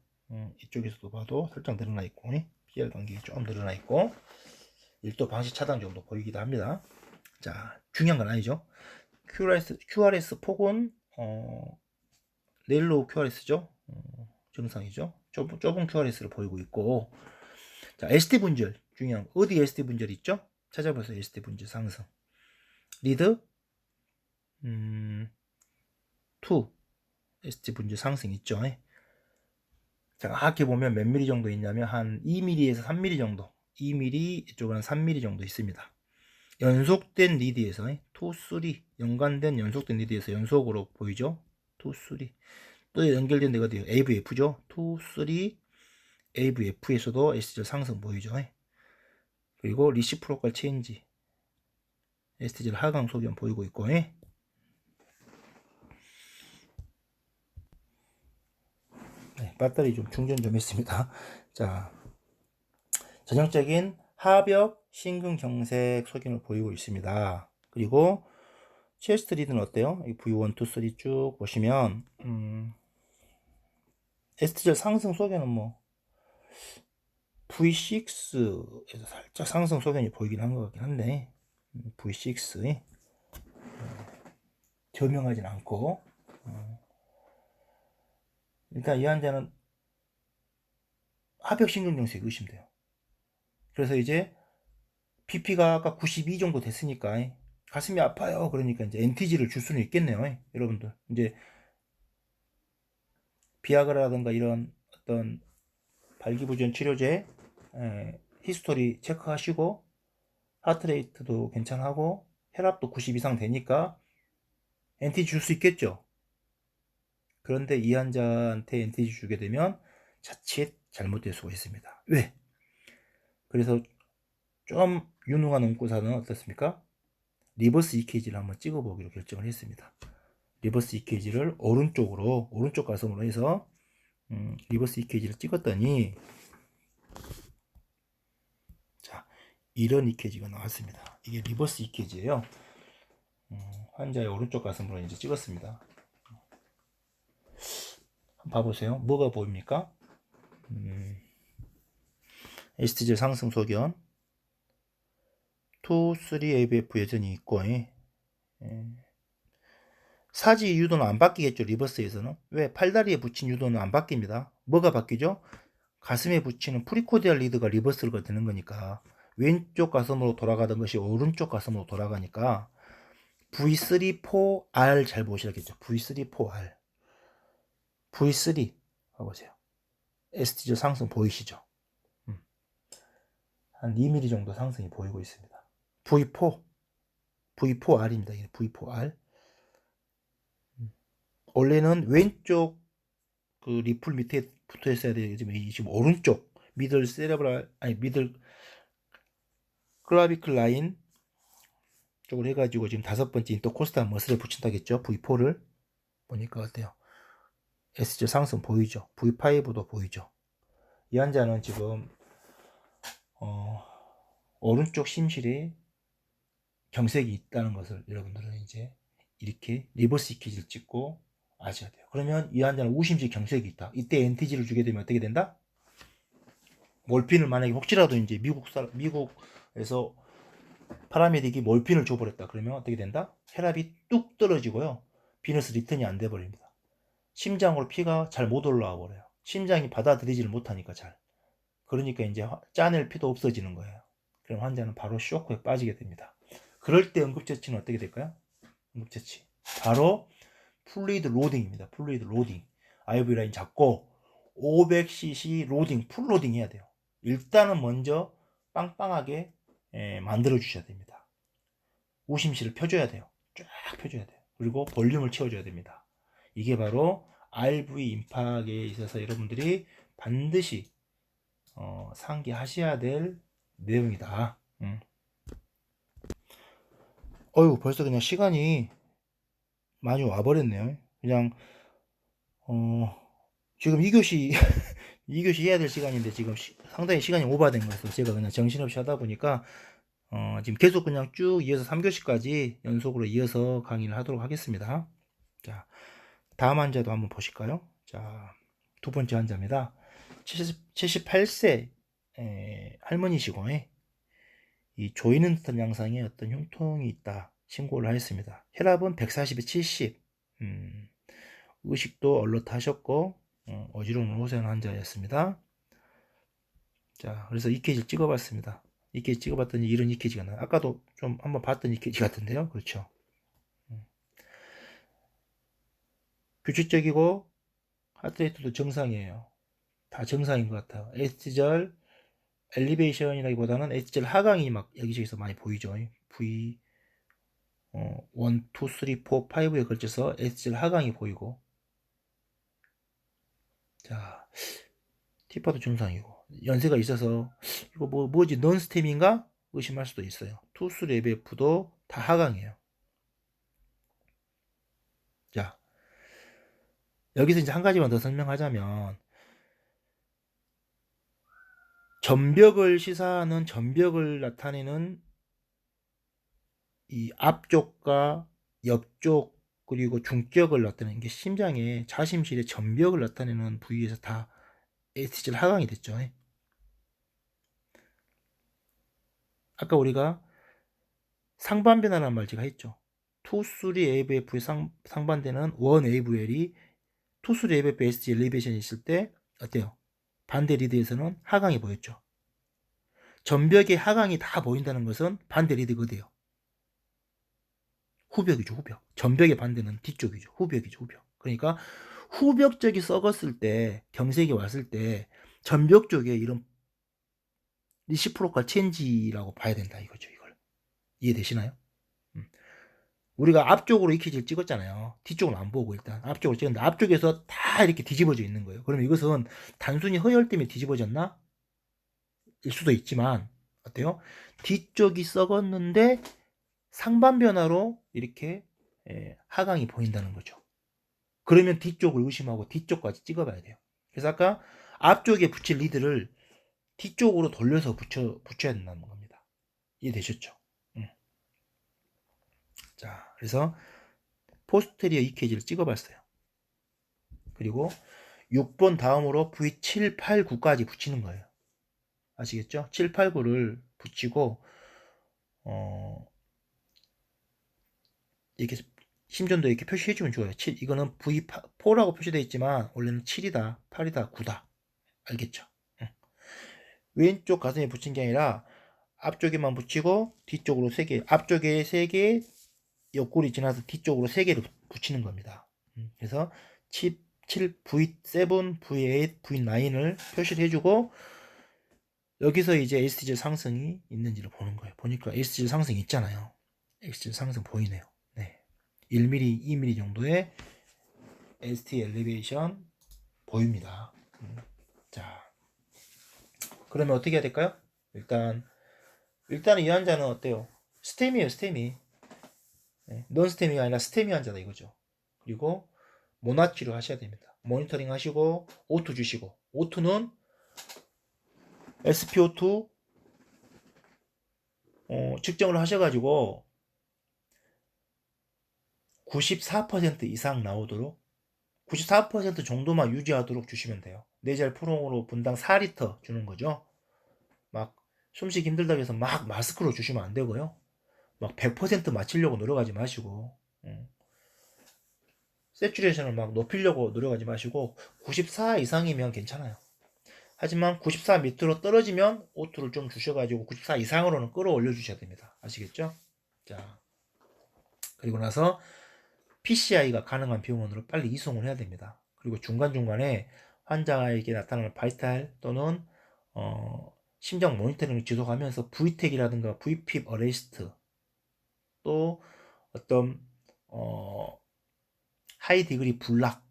이쪽에서도 봐도 살짝 늘어나 있고 PR 간격이 좀 늘어나 있고 1도 방시 차단 정도 보이기도 합니다. 자, 중요한 건 아니죠. QRS 폭은 넬로 QRS죠. 정상이죠. 좁은 QRS를 보이고 있고. 자, ST 분절 중요한 거. 어디 ST 분절 있죠? 찾아보세요. ST 분절 상승. 리드 2 ST 분절 상승 있죠. 자, 정확히 보면 몇 미리 정도 있냐면 한 2mm에서 3mm 정도. 2mm, 이쪽은 한 3mm 정도 있습니다. 연속된 리드에서 2, 3 연관된 연속된 리드에서 연속으로 보이죠. 2, 3 또 연결된 데가 어디요? AVF죠. 2, 3 AVF에서도 ST젤 상승 보이죠. 그리고 리시프로컬 체인지 ST젤 하강 소견 보이고 있고. 네, 배터리 좀 충전 좀 했습니다. 자, 전형적인 하벽 심근경색 소견을 보이고 있습니다. 그리고 체스트 리드는 어때요? V1, 2, 3 쭉 보시면 ST젤 상승 소견은 뭐 V6에서 살짝 상승 소견이 보이긴 한 것 같긴 한데 V6 저명하진 않고 일단 이 환자는 합벽신경경색이 의심돼요. 그래서 이제 BP가 아까 92 정도 됐으니까 가슴이 아파요. 그러니까 이제 NTG를 줄 수는 있겠네요. 여러분들 이제 비아그라라든가 이런 어떤 발기부전 치료제 히스토리 체크하시고 하트레이트도 괜찮하고 혈압도 90 이상 되니까 NTG 줄 수 있겠죠. 그런데 이 환자한테 NTG 주게 되면 자칫 잘못될 수가 있습니다. 왜? 그래서 좀 유능한 응고사는 어떻습니까? 리버스 EKG를 한번 찍어보기로 결정을 했습니다. 리버스 EKG를 오른쪽 가슴으로 해서 리버스 EKG를 찍었더니 자, 이런 EKG가 나왔습니다. 이게 리버스 EKG예요. 환자의 오른쪽 가슴으로 이제 찍었습니다. 한번 봐보세요. 뭐가 보입니까? 에스티젤 상승 소견 2, 3 AVF 여전히 있고 사지 유도는 안 바뀌겠죠. 리버스에서는. 왜? 팔다리에 붙인 유도는 안 바뀝니다. 뭐가 바뀌죠? 가슴에 붙이는 프리코디알 리드가 리버스가 되는 거니까 왼쪽 가슴으로 돌아가던 것이 오른쪽 가슴으로 돌아가니까 V3, 4R 잘 보셔야겠죠. V3, 4R V3 봐보세요. 에스티젤 상승 보이시죠? 한 2mm 정도 상승이 보이고 있습니다. V4 V4R입니다. 이게 V4R 원래는 왼쪽 그 리플 밑에 붙어 있어야 돼요. 지금 오른쪽 미들 세레브랄 미들 클라비클 라인 쪽으로 해가지고 지금 5번째 인터코스탈 머슬에 붙인다겠죠. V4를 보니까 어때요? S자 상승 보이죠? V5도 보이죠? 이 환자는 지금 오른쪽 심실에 경색이 있다는 것을 여러분들은 이제 이렇게 리버스 EKG를 찍고 아셔야 돼요. 그러면 이 환자는 우심실 경색이 있다. 이때 NTG를 주게 되면 어떻게 된다? 몰핀을 만약에 혹시라도 이제 미국에서 파라메딕이 몰핀을 줘버렸다. 그러면 어떻게 된다? 혈압이 뚝 떨어지고요. 비너스 리턴이 안 돼버립니다. 심장으로 피가 잘 못 올라와 버려요. 심장이 받아들이지를 못하니까 잘. 그러니까 이제 짜낼 피도 없어지는 거예요. 그럼 환자는 바로 쇼크에 빠지게 됩니다. 그럴 때 응급처치는 어떻게 될까요? 응급처치. 바로 플루이드 로딩입니다. 플루이드 로딩. IV 라인 잡고 500cc 로딩, 풀 로딩 해야 돼요. 일단은 먼저 빵빵하게 만들어 주셔야 됩니다. 우심실을 펴줘야 돼요. 쫙 펴줘야 돼요. 그리고 볼륨을 채워줘야 됩니다. 이게 바로 RV 임팍에 있어서 여러분들이 반드시 상기하셔야 될 내용이다. 어휴, 벌써 그냥 시간이 많이 와버렸네요. 그냥 지금 2교시 2교시 해야 될 시간인데 지금 상당히 시간이 오버된 거라서 제가 그냥 정신없이 하다 보니까 지금 계속 그냥 쭉 이어서 3교시까지 연속으로 이어서 강의를 하도록 하겠습니다. 자, 다음 환자도 한번 보실까요? 자, 두 번째 환자입니다. 78세 할머니시고 이 조이는 듯한 양상에 어떤 흉통이 있다 신고를 하였습니다. 혈압은 140에 70 의식도 얼럿하셨고 어지러움을 호소하는 환자였습니다. 자, 그래서 EKG를 찍어봤습니다. EKG 찍어봤더니 이런 EKG가 나요. 아까도 좀 한번 봤던 EKG 같은데요. 그렇죠. 규칙적이고 하트레이트도 정상이에요. 다 정상인 것 같아요. 에스티절 엘리베이션이라기보다는 에스티절 하강이 막 여기저기서 많이 보이죠. V 1, 2, 3, 4, 5에 걸쳐서 에스티절 하강이 보이고 자, 티파도 정상이고 연세가 있어서 이거 뭐지 넌스템인가 의심할 수도 있어요. 투스 레베프도 다 하강이에요. 자, 여기서 이제 한 가지만 더 설명하자면 전벽을 시사하는 전벽을 나타내는 이 앞쪽과 옆쪽 그리고 중격을 나타내는 게 심장의 자심실의 전벽을 나타내는 부위에서 다 에스티젤 하강이 됐죠. 아까 우리가 상반변화라는 말 제가 했죠. 2, 3 AVF의 상반되는 1 AVL이 2, 3 AVF ST 엘리베이션이 있을 때 어때요? 반대 리드에서는 하강이 보였죠. 전벽에 하강이 다 보인다는 것은 반대 리드가 어디예요? 후벽이죠, 후벽. 전벽의 반대는 뒤쪽이죠. 후벽이죠, 후벽. 그러니까 후벽 쪽이 썩었을 때, 경색이 왔을 때 전벽 쪽에 이런 리시프로컬 체인지라고 봐야 된다 이거죠, 이걸. 이해되시나요? 우리가 앞쪽으로 EKG를 찍었잖아요. 뒤쪽은 안 보고 일단 앞쪽으로 찍었는데 앞쪽에서 다 이렇게 뒤집어져 있는 거예요. 그러면 이것은 단순히 허열 때문에 뒤집어졌나? 일 수도 있지만 어때요? 뒤쪽이 썩었는데 상반 변화로 이렇게 하강이 보인다는 거죠. 그러면 뒤쪽을 의심하고 뒤쪽까지 찍어봐야 돼요. 그래서 아까 앞쪽에 붙일 리드를 뒤쪽으로 돌려서 붙여야 된다는 겁니다. 이해되셨죠? 자, 그래서 포스테리어 EKG를 찍어봤어요. 그리고 6번 다음으로 V7, 8, 9까지 붙이는 거예요. 아시겠죠? 7, 8, 9를 붙이고 이렇게 심전도 이렇게 표시해주면 좋아요. 7, 이거는 V4라고 표시되어 있지만 원래는 7이다, 8이다, 9다. 알겠죠? 왼쪽 가슴에 붙인 게 아니라 앞쪽에만 붙이고 뒤쪽으로 3개, 앞쪽에 3개, 옆구리 지나서 뒤쪽으로 3개를 붙이는 겁니다. 그래서 7, V7, V8, V9을 표시를 해주고 여기서 이제 STG 상승이 있는지를 보는 거예요. 보니까 STG 상승이 있잖아요. STG 상승 보이네요. 네. 1mm, 2mm 정도의 ST 엘리베이션 보입니다. 자, 그러면 어떻게 해야 될까요? 일단 이 환자는 어때요? 스테미예요, 스테미. 네, 넌 스테미가 아니라 스테미 환자다 이거죠. 그리고 모나 치료 하셔야 됩니다. 모니터링 하시고 O2 주시고, O2는 SpO2 측정을 하셔가지고 94% 이상 나오도록 94% 정도만 유지하도록 주시면 돼요. 내잘 프롱으로 분당 4리터 주는 거죠. 막 숨쉬기 힘들다고 해서 막 마스크로 주시면 안 되고요. 막 100% 맞추려고 노력하지 마시고 세츄레이션을 막 높이려고 노력하지 마시고 94 이상이면 괜찮아요. 하지만 94 밑으로 떨어지면 O2를 좀 주셔가지고 94 이상으로는 끌어올려 주셔야 됩니다. 아시겠죠? 자, 그리고 나서 PCI가 가능한 병원으로 빨리 이송을 해야 됩니다. 그리고 중간중간에 환자에게 나타나는 바이탈 또는 심장 모니터링을 지속하면서 VTEC이라든가 VPIP 어레스트 또 어떤 하이 디그리 블락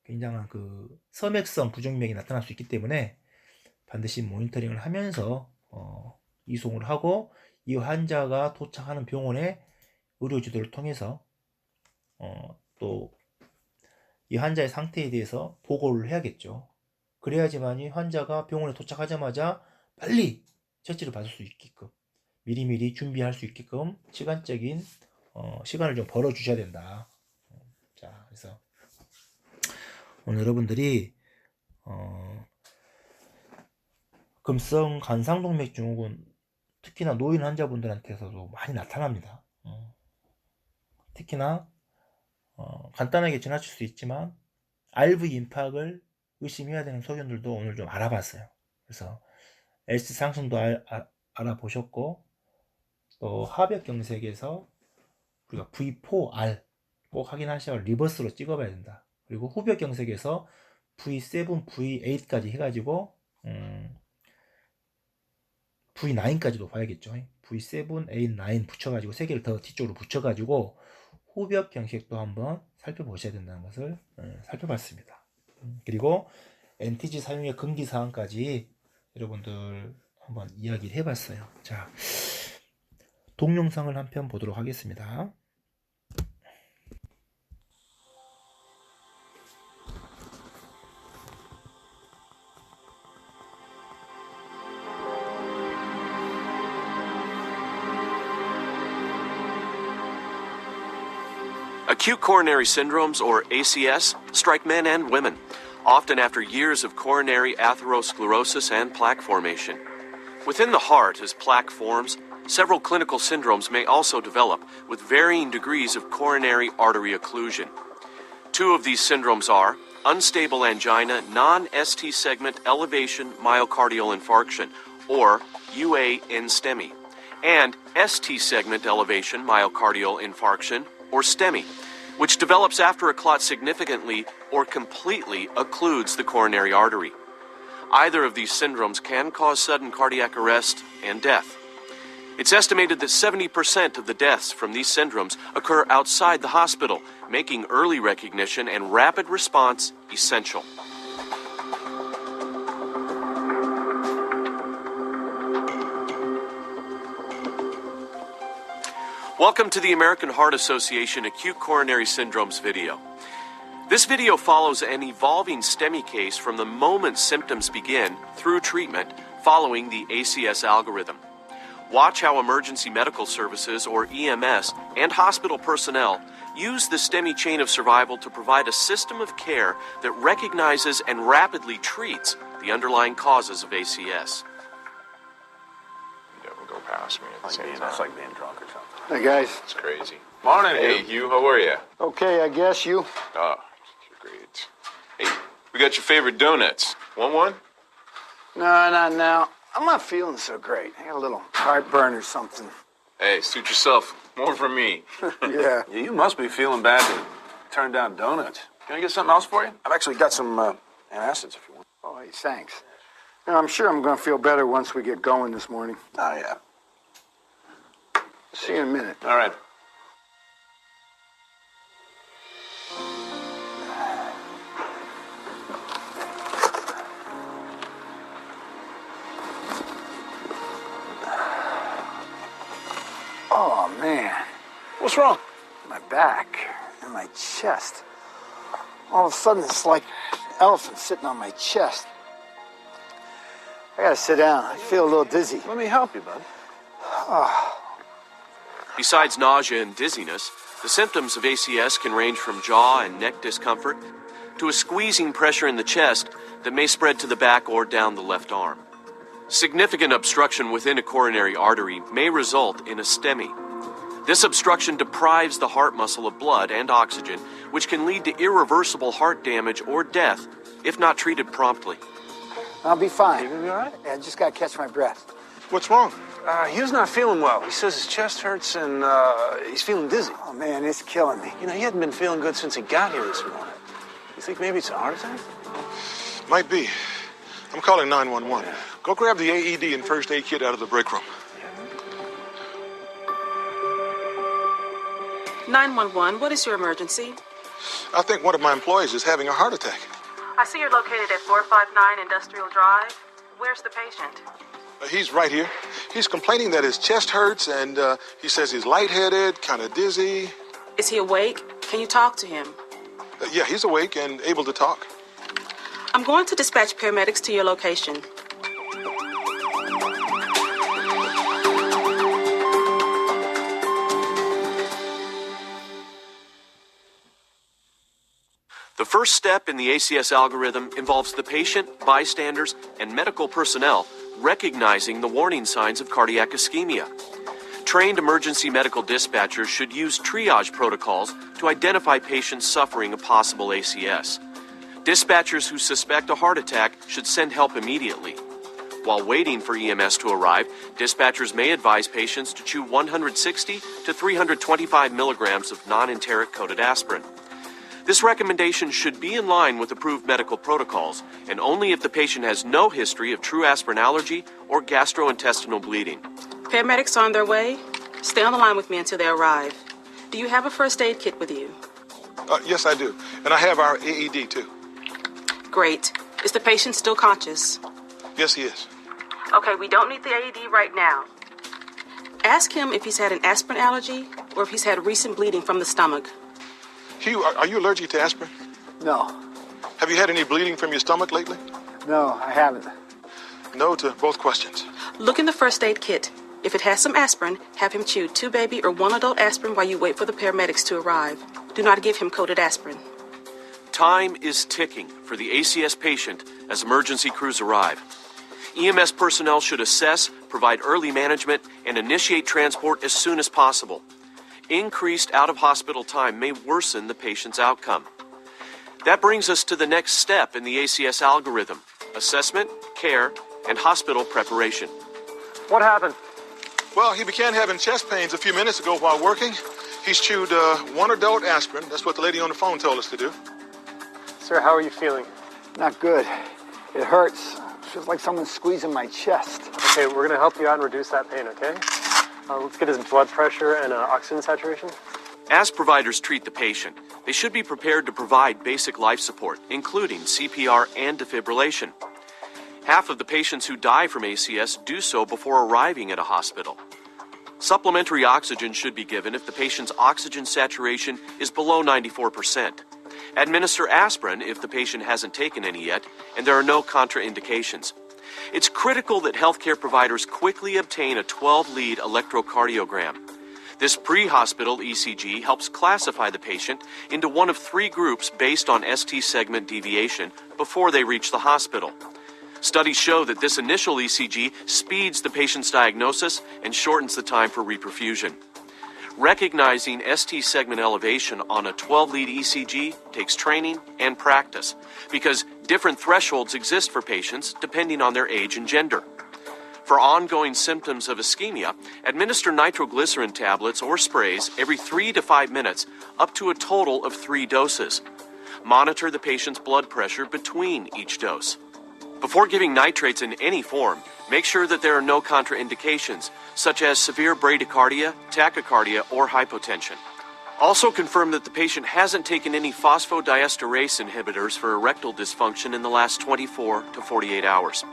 굉장한 그 섬액성 부정맥이 나타날 수 있기 때문에 반드시 모니터링을 하면서 이송을 하고 이 환자가 도착하는 병원의 의료 지도를 통해서 또 이 환자의 상태에 대해서 보고를 해야겠죠. 그래야지만이 환자가 병원에 도착하자마자 빨리 처치를 받을 수 있게끔 미리미리 준비할 수 있게끔 시간적인 시간을 좀 벌어 주셔야 된다. 자, 그래서 오늘 여러분들이 금성 간상동맥 증후군 특히나 노인 환자분들한테서도 많이 나타납니다. 특히나 간단하게 지나칠 수 있지만 RV 임팍을 의심해야 되는 소견들도 오늘 좀 알아봤어요. 그래서 LC 상승도 알아보셨고 또 하벽 경색에서 우리가 V4R 꼭 확인하셔야 리버스로 찍어봐야 된다. 그리고 후벽 경색에서 V7, V8까지 해가지고 V9까지도 봐야겠죠. V7, 8, 9 붙여가지고 3개를 더 뒤쪽으로 붙여가지고 후벽 경색도 한번 살펴보셔야 된다는 것을 살펴봤습니다. 그리고 NTG 사용의 금기사항까지 여러분들 한번 이야기를 해봤어요. 자, 동영상을 한 편 보도록 하겠습니다. Acute coronary syndromes, or ACS, strike men and women, often after years of coronary atherosclerosis and plaque formation. Within the heart, as plaque forms, several clinical syndromes may also develop with varying degrees of coronary artery occlusion. Two of these syndromes are unstable angina non-ST segment elevation myocardial infarction, or UA-NSTEMI, and ST segment elevation myocardial infarction, or STEMI, which develops after a clot significantly or completely occludes the coronary artery. Either of these syndromes can cause sudden cardiac arrest and death. It's estimated that 70% of the deaths from these syndromes occur outside the hospital, making early recognition and rapid response essential. Welcome to the American Heart Association Acute Coronary Syndromes video. This video follows an evolving STEMI case from the moment symptoms begin through treatment following the ACS algorithm. Watch how emergency medical services, or EMS, and hospital personnel use the STEMI chain of survival to provide a system of care that recognizes and rapidly treats the underlying causes of ACS. You don't go past me at the same time. That's like being drunk or something. Hey, guys. It's crazy. Morning. Hey, Hugh. How are you? Okay, I guess you. Oh, you're great. Hey, we got your favorite donuts. Want one? No, not now. I'm not feeling so great. I got a little heartburn or something. Hey, suit yourself. More from me. Yeah. Yeah, you must be feeling bad to turn down donuts. Can I get something else for you? I've actually got some antacids if you want. Oh, hey, thanks. You know, I'm sure I'm going to feel better once we get going this morning. Oh, yeah. See you in a minute. All right. Oh, man. What's wrong? My back and my chest. All of a sudden, it's like an elephant sitting on my chest. I got to sit down. I feel a little dizzy. Let me help you, bud. Besides nausea and dizziness, the symptoms of ACS can range from jaw and neck discomfort to a squeezing pressure in the chest that may spread to the back or down the left arm. Significant obstruction within a coronary artery may result in a STEMI. This obstruction deprives the heart muscle of blood and oxygen, which can lead to irreversible heart damage or death if not treated promptly. I'll be fine. You gonna be all right? I just got to catch my breath. What's wrong? Hugh's not feeling well. He says his chest hurts and he's feeling dizzy. Oh, man, it's killing me. You know, he hadn't been feeling good since he got here this morning. You think maybe it's a heart attack? Might be. I'm calling 911. Go grab the AED and first aid kit out of the break room. 911, what is your emergency? I think one of my employees is having a heart attack. I see you're located at 459 Industrial Drive. Where's the patient? He's right here. He's complaining that his chest hurts and he says he's lightheaded, kind of dizzy. Is he awake? Can you talk to him? Yeah, he's awake and able to talk. I'm going to dispatch paramedics to your location. The first step in the ACS algorithm involves the patient, bystanders, and medical personnel recognizing the warning signs of cardiac ischemia. Trained emergency medical dispatchers should use triage protocols to identify patients suffering a possible ACS. Dispatchers who suspect a heart attack should send help immediately. While waiting for EMS to arrive, dispatchers may advise patients to chew 160 to 325 milligrams of non-enteric coated aspirin. This recommendation should be in line with approved medical protocols, and only if the patient has no history of true aspirin allergy or gastrointestinal bleeding. Paramedics are on their way. Stay on the line with me until they arrive. Do you have a first aid kit with you? Yes, I do. And I have our AED, too. Great. Is the patient still conscious? Yes, he is. Okay, we don't need the AED right now. Ask him if he's had an aspirin allergy or if he's had recent bleeding from the stomach. Hugh, are you allergic to aspirin? No. Have you had any bleeding from your stomach lately? No, I haven't. No to both questions. Look in the first aid kit. If it has some aspirin, have him chew 2 baby or 1 adult aspirin while you wait for the paramedics to arrive. Do not give him coated aspirin. Time is ticking for the ACS patient as emergency crews arrive. EMS personnel should assess, provide early management, and initiate transport as soon as possible. Increased out-of-hospital time may worsen the patient's outcome. That brings us to the next step in the ACS algorithm: assessment, care, and hospital preparation. What happened? Well, he began having chest pains a few minutes ago while working. He's chewed 1 adult aspirin. That's what the lady on the phone told us to do. Sir, how are you feeling? Not good. It hurts. Feels like someone's squeezing my chest. Okay, we're going to help you out and reduce that pain, okay? Let's get his blood pressure and oxygen saturation. As providers treat the patient, they should be prepared to provide basic life support, including CPR and defibrillation. Half of the patients who die from ACS do so before arriving at a hospital. Supplementary oxygen should be given if the patient's oxygen saturation is below 94%. Administer aspirin if the patient hasn't taken any yet and there are no contraindications. It's critical that healthcare providers quickly obtain a 12-lead electrocardiogram. This pre-hospital ECG helps classify the patient into one of 3 groups based on ST segment deviation before they reach the hospital. Studies show that this initial ECG speeds the patient's diagnosis and shortens the time for reperfusion. Recognizing ST segment elevation on a 12-lead ECG takes training and practice because different thresholds exist for patients depending on their age and gender. For ongoing symptoms of ischemia, administer nitroglycerin tablets or sprays every 3 to 5 minutes, up to a total of 3 doses. Monitor the patient's blood pressure between each dose. Before giving nitrates in any form, make sure that there are no contraindications, such as severe bradycardia, tachycardia, or hypotension. Also confirm that the patient hasn't taken any phosphodiesterase inhibitors for erectile dysfunction in the last 24 to 48 hours.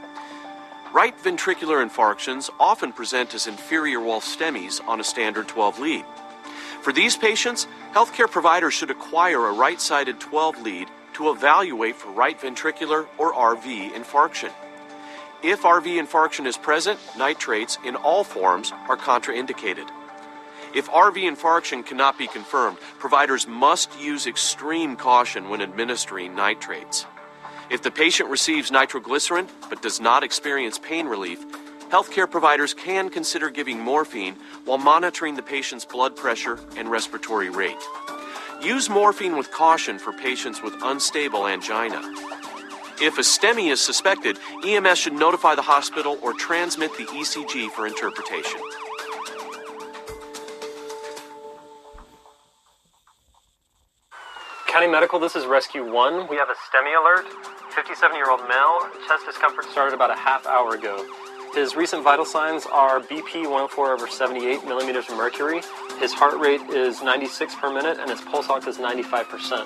Right ventricular infarctions often present as inferior wall STEMIs on a standard 12-lead. For these patients, healthcare providers should acquire a right-sided 12-lead to evaluate for right ventricular or RV infarction. If RV infarction is present, nitrates in all forms are contraindicated. If RV infarction cannot be confirmed, providers must use extreme caution when administering nitrates. If the patient receives nitroglycerin but does not experience pain relief, healthcare providers can consider giving morphine while monitoring the patient's blood pressure and respiratory rate. Use morphine with caution for patients with unstable angina. If a STEMI is suspected, EMS should notify the hospital or transmit the ECG for interpretation. County Medical, this is Rescue 1. We have a STEMI alert. 57-year-old male, chest discomfort started about a half hour ago. His recent vital signs are BP 104/78 millimeters of mercury. His heart rate is 96 per minute, and his pulse ox is 95%.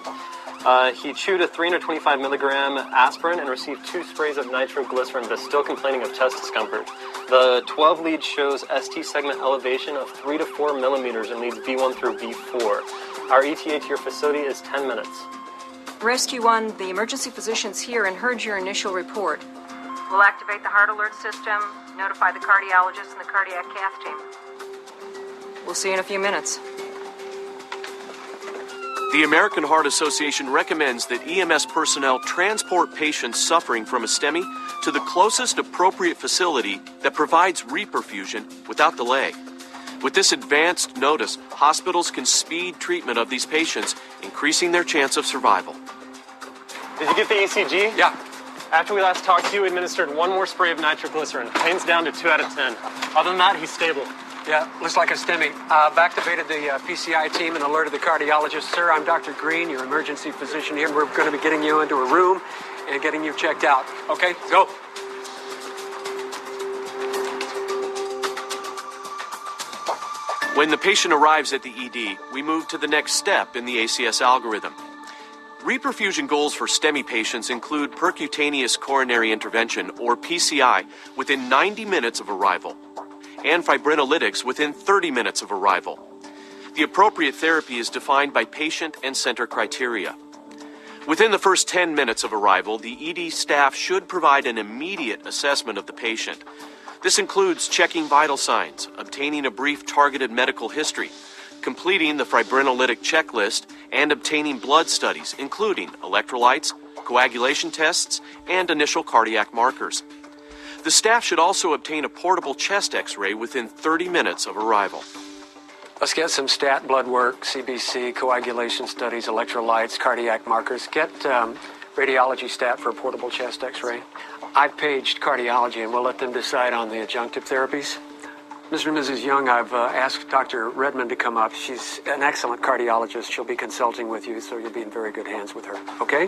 He chewed a 325 milligram aspirin and received 2 sprays of nitroglycerin, but is still complaining of chest discomfort. The 12 lead shows ST segment elevation of 3 to 4 millimeters in leads B1 through B4. Our ETA to your facility is 10 minutes. Rescue 1, the emergency physician's here and heard your initial report. We'll activate the heart alert system, notify the cardiologist and the cardiac cath team. We'll see you in a few minutes. The American Heart Association recommends that EMS personnel transport patients suffering from a STEMI to the closest appropriate facility that provides reperfusion without delay. With this advanced notice, hospitals can speed treatment of these patients, increasing their chance of survival. Did you get the ECG? Yeah. After we last talked to you, we administered 1 more spray of nitroglycerin. Pain's down to 2 out of 10. Other than that, he's stable. Yeah, looks like a STEMI. I've activated the PCI team and alerted the cardiologist. Sir, I'm Dr. Green, your emergency physician here. We're going to be getting you into a room and getting you checked out. Okay, go. When the patient arrives at the ED, we move to the next step in the ACS algorithm. Reperfusion goals for STEMI patients include percutaneous coronary intervention, or PCI, within 90 minutes of arrival, and fibrinolytics within 30 minutes of arrival. The appropriate therapy is defined by patient and center criteria. Within the first 10 minutes of arrival, the ED staff should provide an immediate assessment of the patient. This includes checking vital signs, obtaining a brief targeted medical history, completing the fibrinolytic checklist, and obtaining blood studies, including electrolytes, coagulation tests, and initial cardiac markers. The The staff should also obtain a portable chest x-ray within 30 minutes of arrival. Let's get some stat blood work, CBC, coagulation studies, electrolytes, cardiac markers. Get radiology stat for a portable chest x-ray. I've paged cardiology, and we'll let them decide on the adjunctive therapies. Mr. and Mrs. Young, I've asked Dr. Redmond to come up. She's an excellent cardiologist. She'll be consulting with you, so you'll be in very good hands with her. Okay?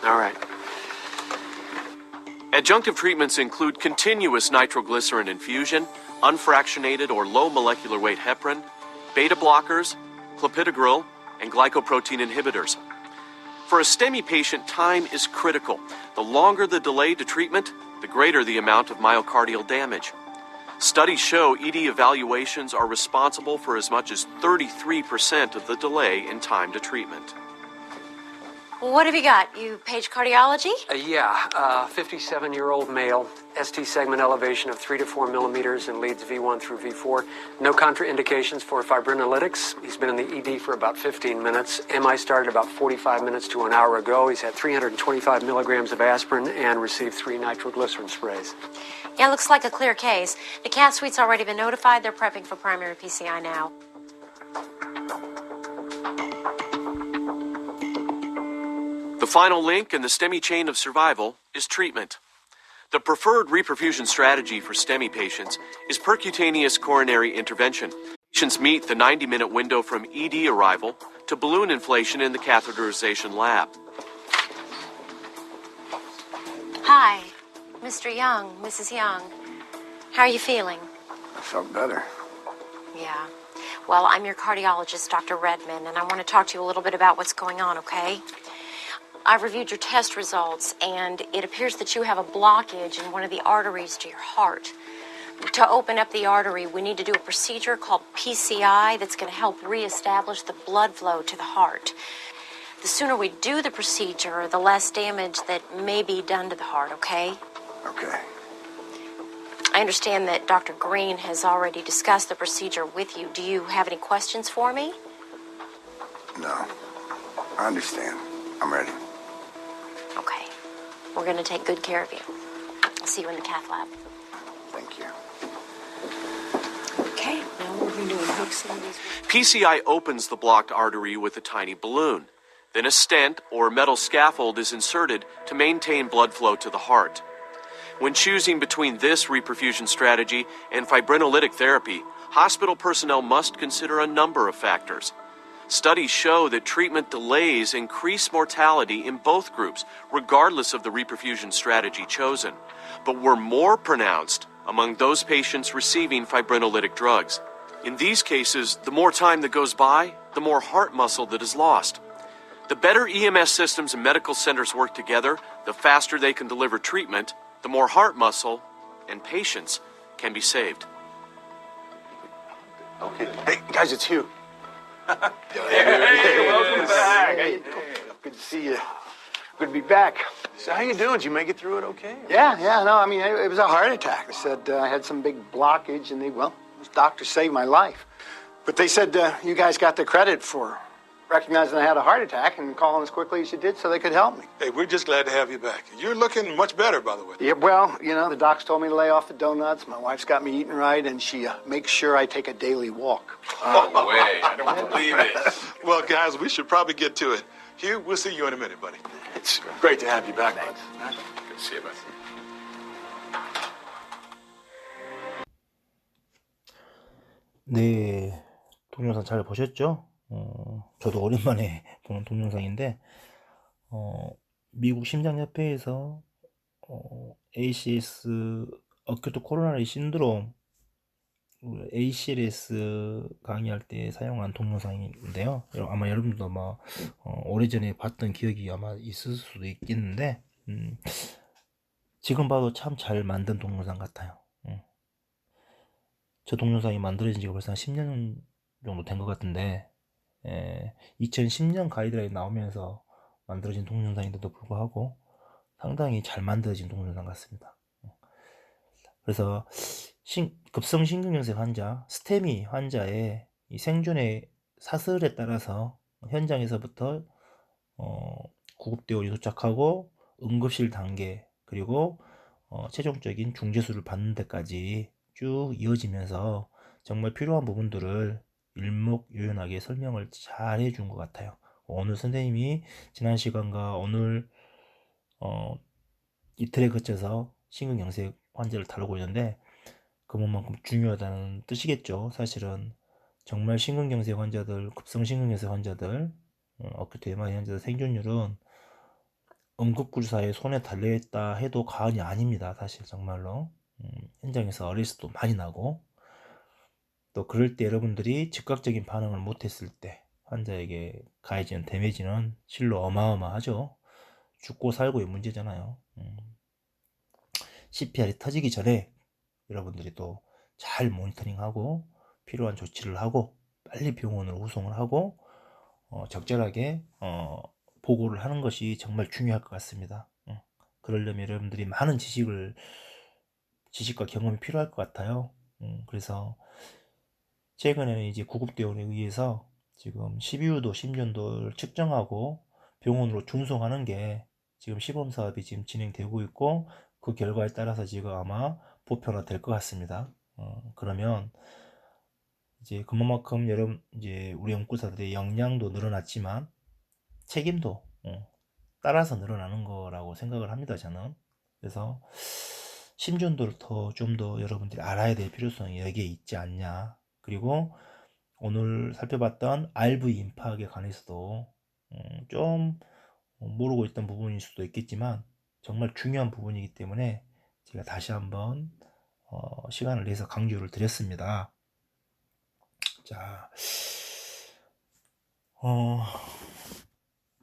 All right. Adjunctive treatments include continuous nitroglycerin infusion, unfractionated or low molecular weight heparin, beta blockers, clopidogrel, and glycoprotein inhibitors. For a STEMI patient, time is critical. The longer the delay to treatment, the greater the amount of myocardial damage. Studies show ED evaluations are responsible for as much as 33% of the delay in time to treatment. What have you got? You page cardiology? 57-year-old male, ST segment elevation of 3 to 4 millimeters and leads V1 through V4. No contraindications for fibrinolytics. He's been in the ED for about 15 minutes. MI started about 45 minutes to an hour ago. He's had 325 milligrams of aspirin and received 3 nitroglycerin sprays. Yeah, looks like a clear case. The cath suite's already been notified. They're prepping for primary PCI now. The final link in the STEMI chain of survival is treatment. The preferred reperfusion strategy for STEMI patients is percutaneous coronary intervention. Patients meet the 90-minute window from ED arrival to balloon inflation in the catheterization lab. Hi, Mr. Young, Mrs. Young. How are you feeling? I felt better. Yeah. Well, I'm your cardiologist, Dr. Redmond, and I want to talk to you a little bit about what's going on, okay? I've reviewed your test results, and it appears that you have a blockage in one of the arteries to your heart. To open up the artery, we need to do a procedure called PCI that's going to help reestablish the blood flow to the heart. The sooner we do the procedure, the less damage that may be done to the heart, okay? Okay. I understand that Dr. Green has already discussed the procedure with you. Do you have any questions for me? No. I understand. I'm ready. Okay. We're going to take good care of you. I'll see you in the cath lab. Thank you. Okay, now we're going to do hooks in these. PCI opens the blocked artery with a tiny balloon. Then a stent or metal scaffold is inserted to maintain blood flow to the heart. When choosing between this reperfusion strategy and fibrinolytic therapy, hospital personnel must consider a number of factors. Studies show that treatment delays increase mortality in both groups, regardless of the reperfusion strategy chosen, but were more pronounced among those patients receiving fibrinolytic drugs. In these cases, the more time that goes by, the more heart muscle that is lost. The better EMS systems and medical centers work together, the faster they can deliver treatment, the more heart muscle and patients can be saved. Okay. Hey, guys, it's Hugh. Hey, welcome back. Good to see you. Good to be back. So how you doing? Did you make it through it okay? Yeah, no, I mean, it was a heart attack. They said I had some big blockage, and those doctors saved my life. But they said you guys got the credit for recognizing I had a heart attack and calling as quickly as you did so they could help me. Hey, we're just glad to have you back. You're looking much better, by the way. Yeah, well, the docs told me to lay off the donuts. My wife's got me eating right, and she makes sure I take a daily walk. Oh, way. I don't believe it. Well, guys, we should probably get to it. Hugh, we'll see you in a minute, buddy. It's great to have you back, bud. Good to see you, bud. 네, 동영상 잘 보셨죠? 저도 오랜만에 보는 동영상인데, 미국 심장협회에서 ACS, 어큐트 코로나리 신드롬, ACLS 강의할 때 사용한 동영상인데요. 아마 여러분도 오래전에 봤던 기억이 아마 있을 수도 있겠는데, 지금 봐도 참 잘 만든 동영상 같아요. 저 동영상이 만들어진 지가 벌써 한 10년 정도 된 것 같은데, 2010년 가이드라인 나오면서 만들어진 동영상인데도 불구하고 상당히 잘 만들어진 동영상 같습니다. 그래서 급성심근경색 환자, 스테미 환자의 이 생존의 사슬에 따라서 현장에서부터 구급대원이 도착하고 응급실 단계, 그리고 최종적인 중재수를 받는 데까지 쭉 이어지면서 정말 필요한 부분들을 일목요연하게 설명을 잘 해준 것 같아요. 오늘 선생님이 지난 시간과 오늘 이틀에 거쳐서 심근경색 환자를 다루고 있는데 그만큼 중요하다는 뜻이겠죠. 사실은 정말 심근경색 환자들, 급성심근경색 환자들, 어큐트 MI 환자들 생존율은 응급구조사의 손에 달려있다 해도 과언이 아닙니다. 사실 정말로 현장에서 어레스도 많이 나고, 또 그럴 때 여러분들이 즉각적인 반응을 못했을 때 환자에게 가해지는 데미지는 실로 어마어마하죠. 죽고 살고의 문제잖아요. CPR이 터지기 전에 여러분들이 또 잘 모니터링하고 필요한 조치를 하고 빨리 병원으로 후송을 하고 적절하게 보고를 하는 것이 정말 중요할 것 같습니다. 그러려면 여러분들이 많은 지식과 경험이 필요할 것 같아요. 그래서 최근에는 이제 구급대원에 의해서 지금 12유도, 심전도를 측정하고 병원으로 준송하는 게 지금 시범사업이 지금 진행되고 있고, 그 결과에 따라서 지금 아마 보편화 될 것 같습니다. 그러면 이제 그만큼 여러분, 이제 우리 연구사들의 역량도 늘어났지만 책임도 따라서 늘어나는 거라고 생각을 합니다, 저는. 그래서 심전도를 좀 더 여러분들이 알아야 될 필요성이 여기에 있지 않냐. 그리고 오늘 살펴봤던 RV 임파학에 관해서도 좀 모르고 있던 부분일 수도 있겠지만 정말 중요한 부분이기 때문에 제가 다시 한번 시간을 내서 강조를 드렸습니다. 자,